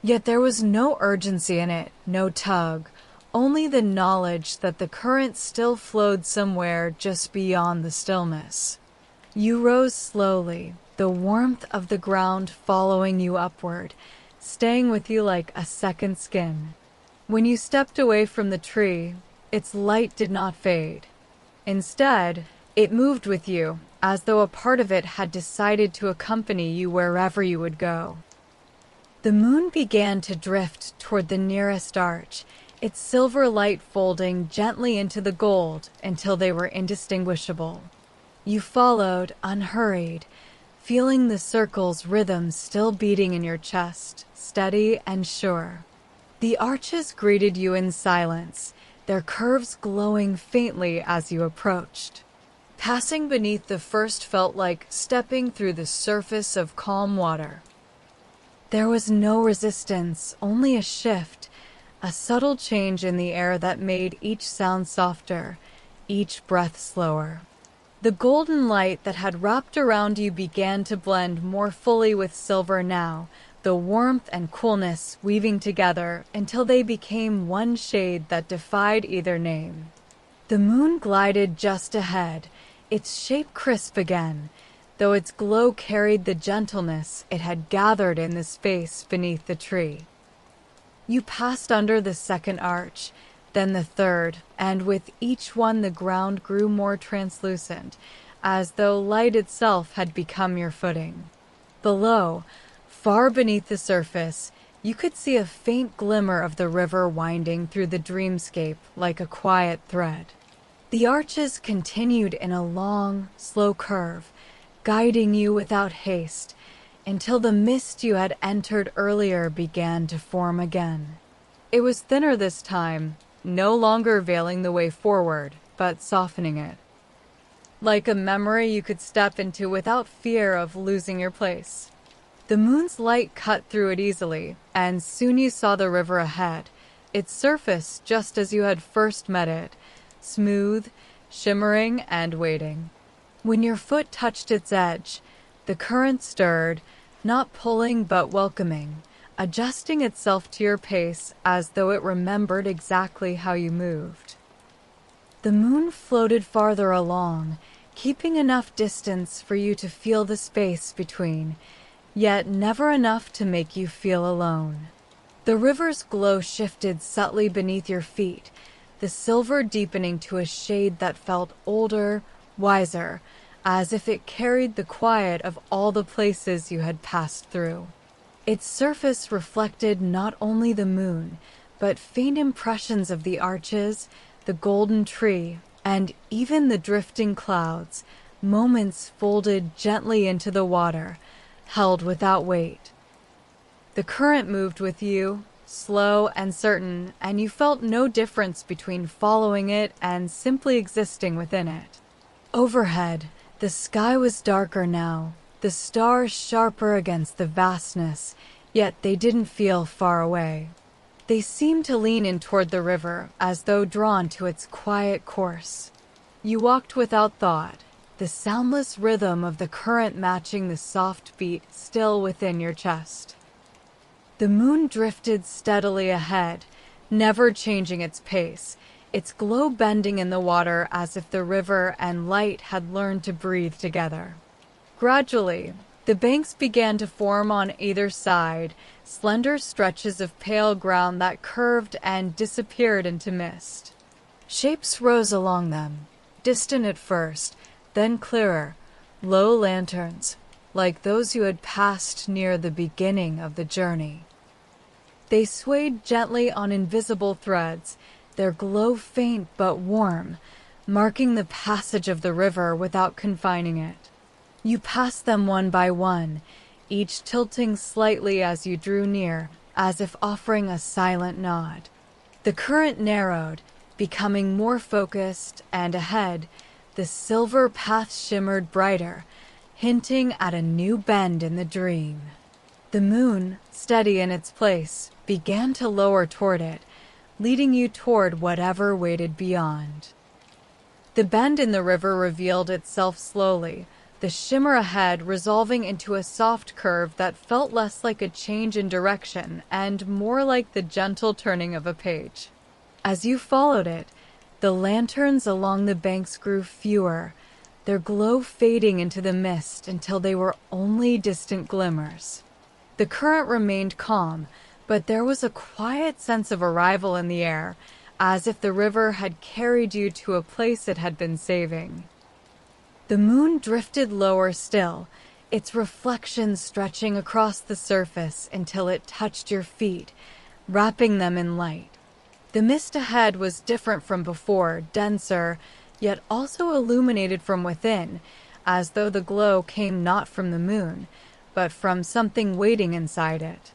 Yet there was no urgency in it, no tug, only the knowledge that the current still flowed somewhere just beyond the stillness. You rose slowly, the warmth of the ground following you upward, staying with you like a second skin. When you stepped away from the tree, its light did not fade. Instead, it moved with you, as though a part of it had decided to accompany you wherever you would go. The moon began to drift toward the nearest arch, its silver light folding gently into the gold until they were indistinguishable. You followed, unhurried, feeling the circle's rhythm still beating in your chest, steady and sure. The arches greeted you in silence, their curves glowing faintly as you approached. Passing beneath the first felt like stepping through the surface of calm water. There was no resistance, only a shift, a subtle change in the air that made each sound softer, each breath slower. The golden light that had wrapped around you began to blend more fully with silver now, the warmth and coolness weaving together until they became one shade that defied either name. The moon glided just ahead, its shape crisp again, though its glow carried the gentleness it had gathered in the space beneath the tree. You passed under the second arch, then the third, and with each one the ground grew more translucent, as though light itself had become your footing. Below, far beneath the surface, you could see a faint glimmer of the river winding through the dreamscape like a quiet thread. The arches continued in a long, slow curve, guiding you without haste, until the mist you had entered earlier began to form again. It was thinner this time, no longer veiling the way forward, but softening it. Like a memory you could step into without fear of losing your place. The moon's light cut through it easily, and soon you saw the river ahead, its surface just as you had first met it, smooth, shimmering, and waiting. When your foot touched its edge, the current stirred, not pulling but welcoming, adjusting itself to your pace as though it remembered exactly how you moved. The moon floated farther along, keeping enough distance for you to feel the space between, yet never enough to make you feel alone. The river's glow shifted subtly beneath your feet, the silver deepening to a shade that felt older, wiser, as if it carried the quiet of all the places you had passed through. Its surface reflected not only the moon, but faint impressions of the arches, the golden tree, and even the drifting clouds, moments folded gently into the water, held without weight. The current moved with you, slow and certain, and you felt no difference between following it and simply existing within it. Overhead, the sky was darker now, the stars sharper against the vastness, yet they didn't feel far away. They seemed to lean in toward the river, as though drawn to its quiet course. You walked without thought, the soundless rhythm of the current matching the soft beat still within your chest. The moon drifted steadily ahead, never changing its pace, its glow bending in the water as if the river and light had learned to breathe together. Gradually, the banks began to form on either side, slender stretches of pale ground that curved and disappeared into mist. Shapes rose along them, distant at first, then clearer, low lanterns, like those you had passed near the beginning of the journey. They swayed gently on invisible threads, their glow faint but warm, marking the passage of the river without confining it. You passed them one by one, each tilting slightly as you drew near, as if offering a silent nod. The current narrowed, becoming more focused, and ahead, the silver path shimmered brighter, hinting at a new bend in the dream. The moon, steady in its place, began to lower toward it, leading you toward whatever waited beyond. The bend in the river revealed itself slowly, the shimmer ahead resolving into a soft curve that felt less like a change in direction and more like the gentle turning of a page. As you followed it, the lanterns along the banks grew fewer, their glow fading into the mist until they were only distant glimmers. The current remained calm, but there was a quiet sense of arrival in the air, as if the river had carried you to a place it had been saving. The moon drifted lower still, its reflection stretching across the surface until it touched your feet, wrapping them in light. The mist ahead was different from before, denser, yet also illuminated from within, as though the glow came not from the moon, but from something waiting inside it.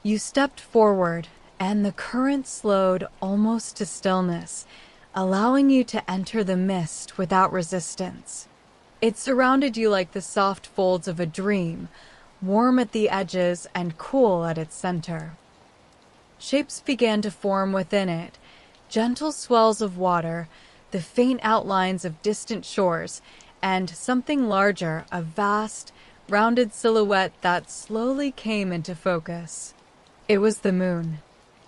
You stepped forward, and the current slowed almost to stillness, allowing you to enter the mist without resistance. It surrounded you like the soft folds of a dream, warm at the edges and cool at its center. Shapes began to form within it, gentle swells of water, the faint outlines of distant shores, and something larger, a vast, rounded silhouette that slowly came into focus. It was the moon.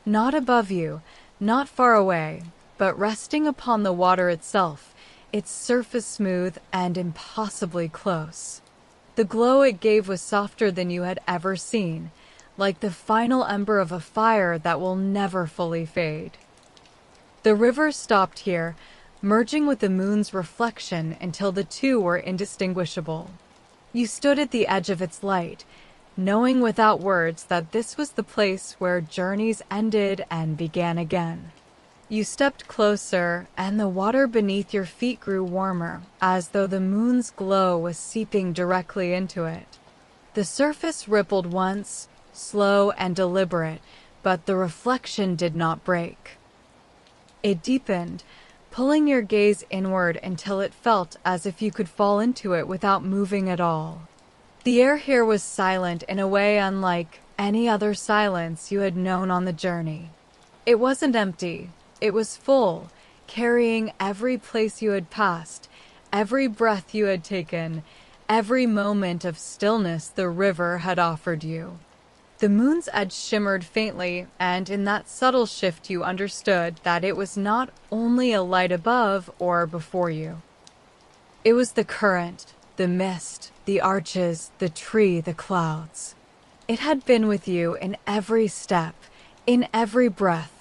Not above you, not far away, but resting upon the water itself, its surface smooth and impossibly close. The glow it gave was softer than you had ever seen, like the final ember of a fire that will never fully fade. The river stopped here, merging with the moon's reflection until the two were indistinguishable. You stood at the edge of its light, knowing without words that this was the place where journeys ended and began again. You stepped closer, and the water beneath your feet grew warmer, as though the moon's glow was seeping directly into it. The surface rippled once, slow and deliberate, but the reflection did not break. It deepened, pulling your gaze inward until it felt as if you could fall into it without moving at all. The air here was silent in a way unlike any other silence you had known on the journey. It wasn't empty. It was full, carrying every place you had passed, every breath you had taken, every moment of stillness the river had offered you. The moon's edge shimmered faintly, and in that subtle shift you understood that it was not only a light above or before you. It was the current, the mist, the arches, the tree, the clouds. It had been with you in every step, in every breath,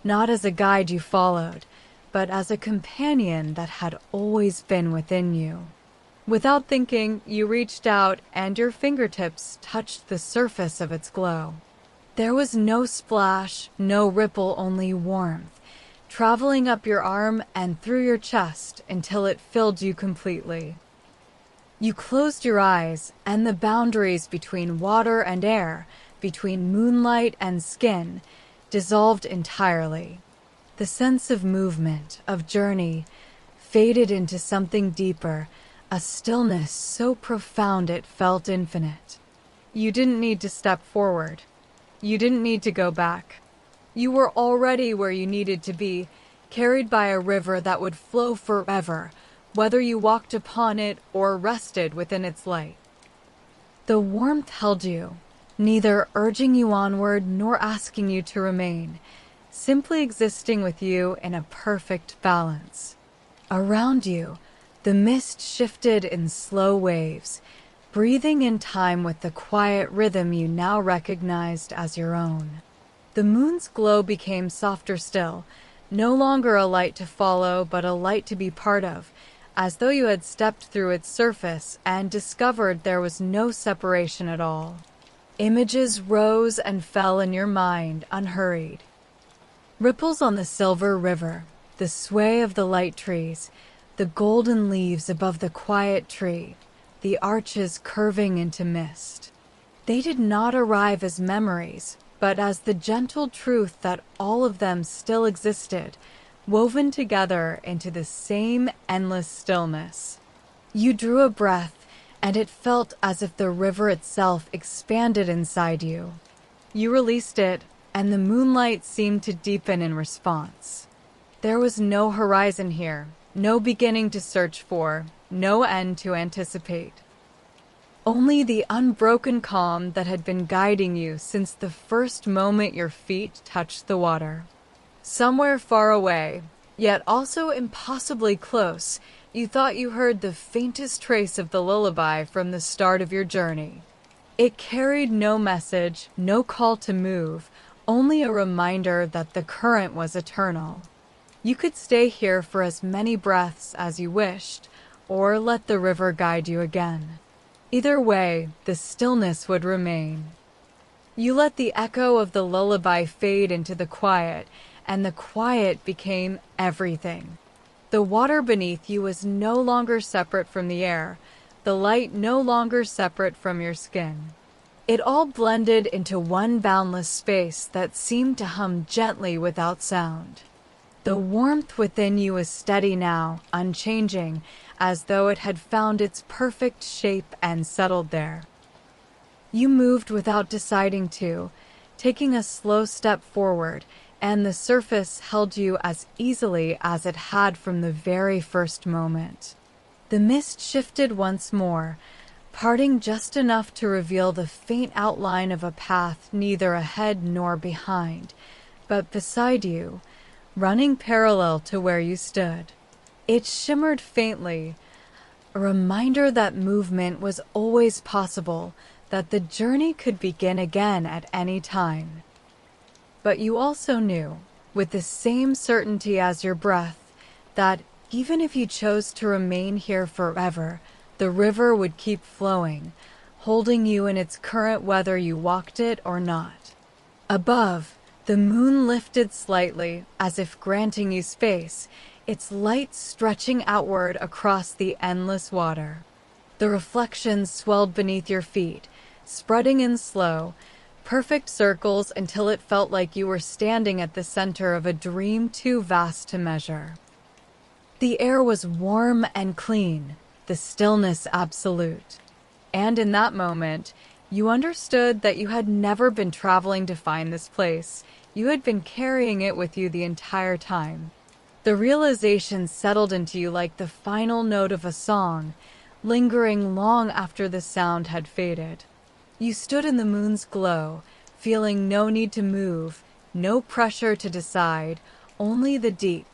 not as a guide you followed, but as a companion that had always been within you. Without thinking, you reached out and your fingertips touched the surface of its glow. There was no splash, no ripple, only warmth, traveling up your arm and through your chest until it filled you completely. You closed your eyes, and the boundaries between water and air, between moonlight and skin, dissolved entirely. The sense of movement, of journey, faded into something deeper, a stillness so profound it felt infinite. You didn't need to step forward. You didn't need to go back. You were already where you needed to be, carried by a river that would flow forever, whether you walked upon it or rested within its light. The warmth held you, neither urging you onward nor asking you to remain, simply existing with you in a perfect balance. Around you, the mist shifted in slow waves, breathing in time with the quiet rhythm you now recognized as your own. The moon's glow became softer still, no longer a light to follow, but a light to be part of, as though you had stepped through its surface and discovered there was no separation at all. Images rose and fell in your mind, unhurried. Ripples on the silver river, the sway of the light trees, the golden leaves above the quiet tree, the arches curving into mist. They did not arrive as memories, but as the gentle truth that all of them still existed, woven together into the same endless stillness. You drew a breath, and it felt as if the river itself expanded inside you. You released it, and the moonlight seemed to deepen in response. There was no horizon here, no beginning to search for, no end to anticipate. Only the unbroken calm that had been guiding you since the first moment your feet touched the water. Somewhere far away, yet also impossibly close, you thought you heard the faintest trace of the lullaby from the start of your journey. It carried no message, no call to move, only a reminder that the current was eternal. You could stay here for as many breaths as you wished, or let the river guide you again. Either way, the stillness would remain. You let the echo of the lullaby fade into the quiet, and the quiet became everything. The water beneath you was no longer separate from the air, the light no longer separate from your skin. It all blended into one boundless space that seemed to hum gently without sound. The warmth within you was steady now, unchanging, as though it had found its perfect shape and settled there. You moved without deciding to, taking a slow step forward, and the surface held you as easily as it had from the very first moment. The mist shifted once more, parting just enough to reveal the faint outline of a path neither ahead nor behind, but beside you, running parallel to where you stood. It shimmered faintly, a reminder that movement was always possible, that the journey could begin again at any time. But you also knew, with the same certainty as your breath, that even if you chose to remain here forever, the river would keep flowing, holding you in its current whether you walked it or not. Above, the moon lifted slightly, as if granting you space, its light stretching outward across the endless water. The reflections swelled beneath your feet, spreading in slow, perfect circles until it felt like you were standing at the center of a dream too vast to measure. The air was warm and clean, the stillness absolute. And in that moment, you understood that you had never been traveling to find this place. You had been carrying it with you the entire time. The realization settled into you like the final note of a song, lingering long after the sound had faded. You stood in the moon's glow, feeling no need to move, no pressure to decide, only the deep,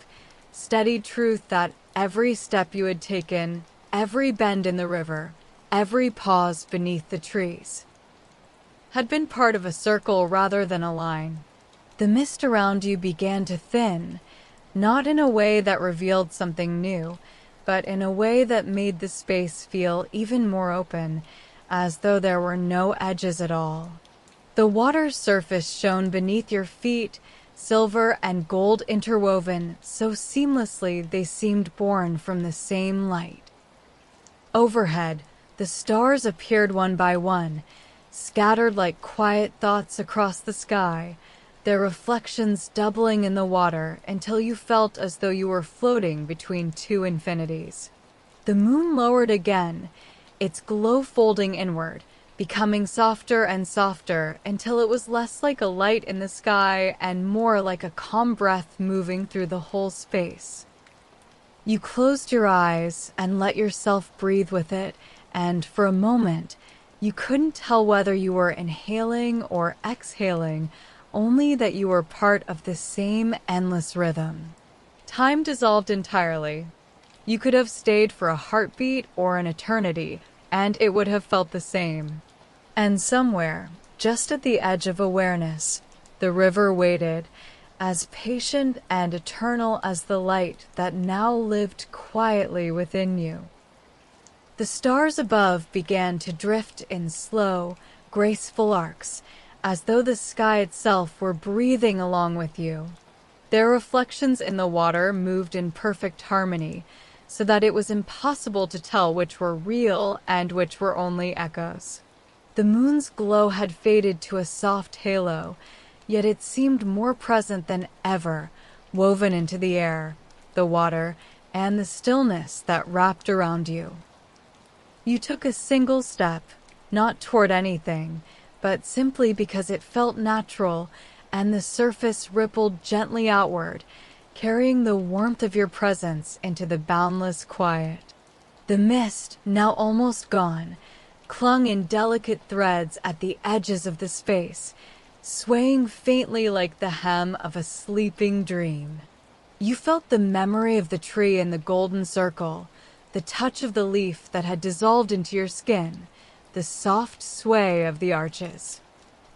steady truth that every step you had taken, every bend in the river, every pause beneath the trees, had been part of a circle rather than a line. The mist around you began to thin, not in a way that revealed something new, but in a way that made the space feel even more open, as though there were no edges at all. The water's surface shone beneath your feet, silver and gold interwoven so seamlessly they seemed born from the same light. Overhead, the stars appeared one by one, scattered like quiet thoughts across the sky, their reflections doubling in the water until you felt as though you were floating between two infinities. The moon lowered again, its glow folding inward, becoming softer and softer until it was less like a light in the sky and more like a calm breath moving through the whole space. You closed your eyes and let yourself breathe with it, and for a moment, you couldn't tell whether you were inhaling or exhaling, only that you were part of the same endless rhythm. Time dissolved entirely. You could have stayed for a heartbeat or an eternity, and it would have felt the same. And somewhere, just at the edge of awareness, the river waited, as patient and eternal as the light that now lived quietly within you. The stars above began to drift in slow, graceful arcs, as though the sky itself were breathing along with you. Their reflections in the water moved in perfect harmony, so that it was impossible to tell which were real and which were only echoes. The moon's glow had faded to a soft halo, yet it seemed more present than ever, woven into the air, the water, and the stillness that wrapped around you. You took a single step, not toward anything, but simply because it felt natural, and the surface rippled gently outward, carrying the warmth of your presence into the boundless quiet. The mist, now almost gone, clung in delicate threads at the edges of the space, swaying faintly like the hem of a sleeping dream. You felt the memory of the tree in the golden circle, the touch of the leaf that had dissolved into your skin, the soft sway of the arches.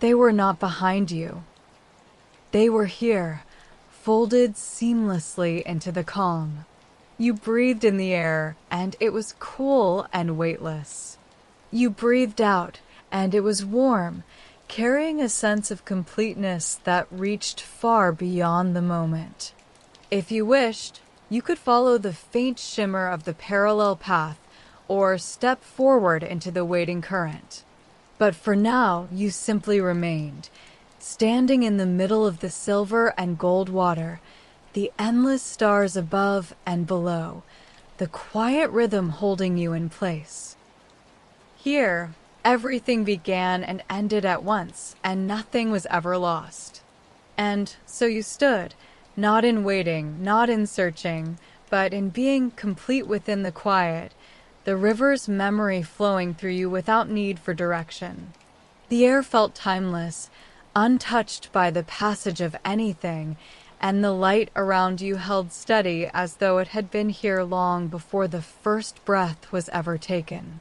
They were not behind you. They were here, folded seamlessly into the calm. You breathed in the air, and it was cool and weightless. You breathed out, and it was warm, carrying a sense of completeness that reached far beyond the moment. If you wished, you could follow the faint shimmer of the parallel path or step forward into the waiting current. But for now, you simply remained, standing in the middle of the silver and gold water, the endless stars above and below, the quiet rhythm holding you in place. Here, everything began and ended at once, and nothing was ever lost. And so you stood, not in waiting, not in searching, but in being complete within the quiet, the river's memory flowing through you without need for direction. The air felt timeless, untouched by the passage of anything, and the light around you held steady as though it had been here long before the first breath was ever taken.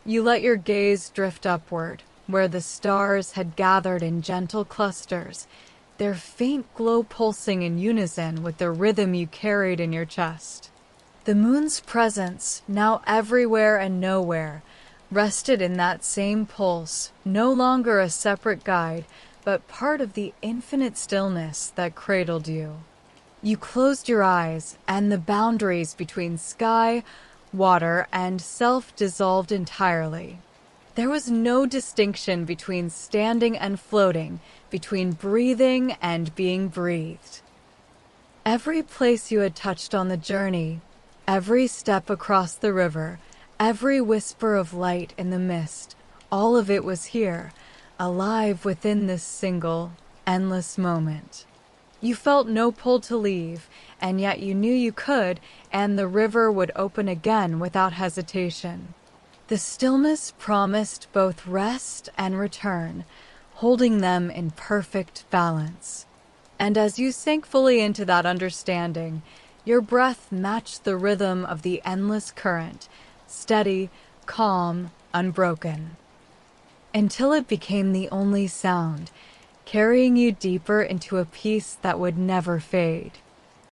You let your gaze drift upward, where the stars had gathered in gentle clusters, their faint glow pulsing in unison with the rhythm you carried in your chest. The moon's presence, now everywhere and nowhere, rested in that same pulse, no longer a separate guide, but part of the infinite stillness that cradled you. You closed your eyes, and the boundaries between sky, water, and self dissolved entirely. There was no distinction between standing and floating, between breathing and being breathed. Every place you had touched on the journey, every step across the river, every whisper of light in the mist, all of it was here, alive within this single, endless moment. You felt no pull to leave, and yet you knew you could, and the river would open again without hesitation. The stillness promised both rest and return, holding them in perfect balance. And as you sank fully into that understanding, your breath matched the rhythm of the endless current, steady, calm, unbroken, until it became the only sound, carrying you deeper into a peace that would never fade.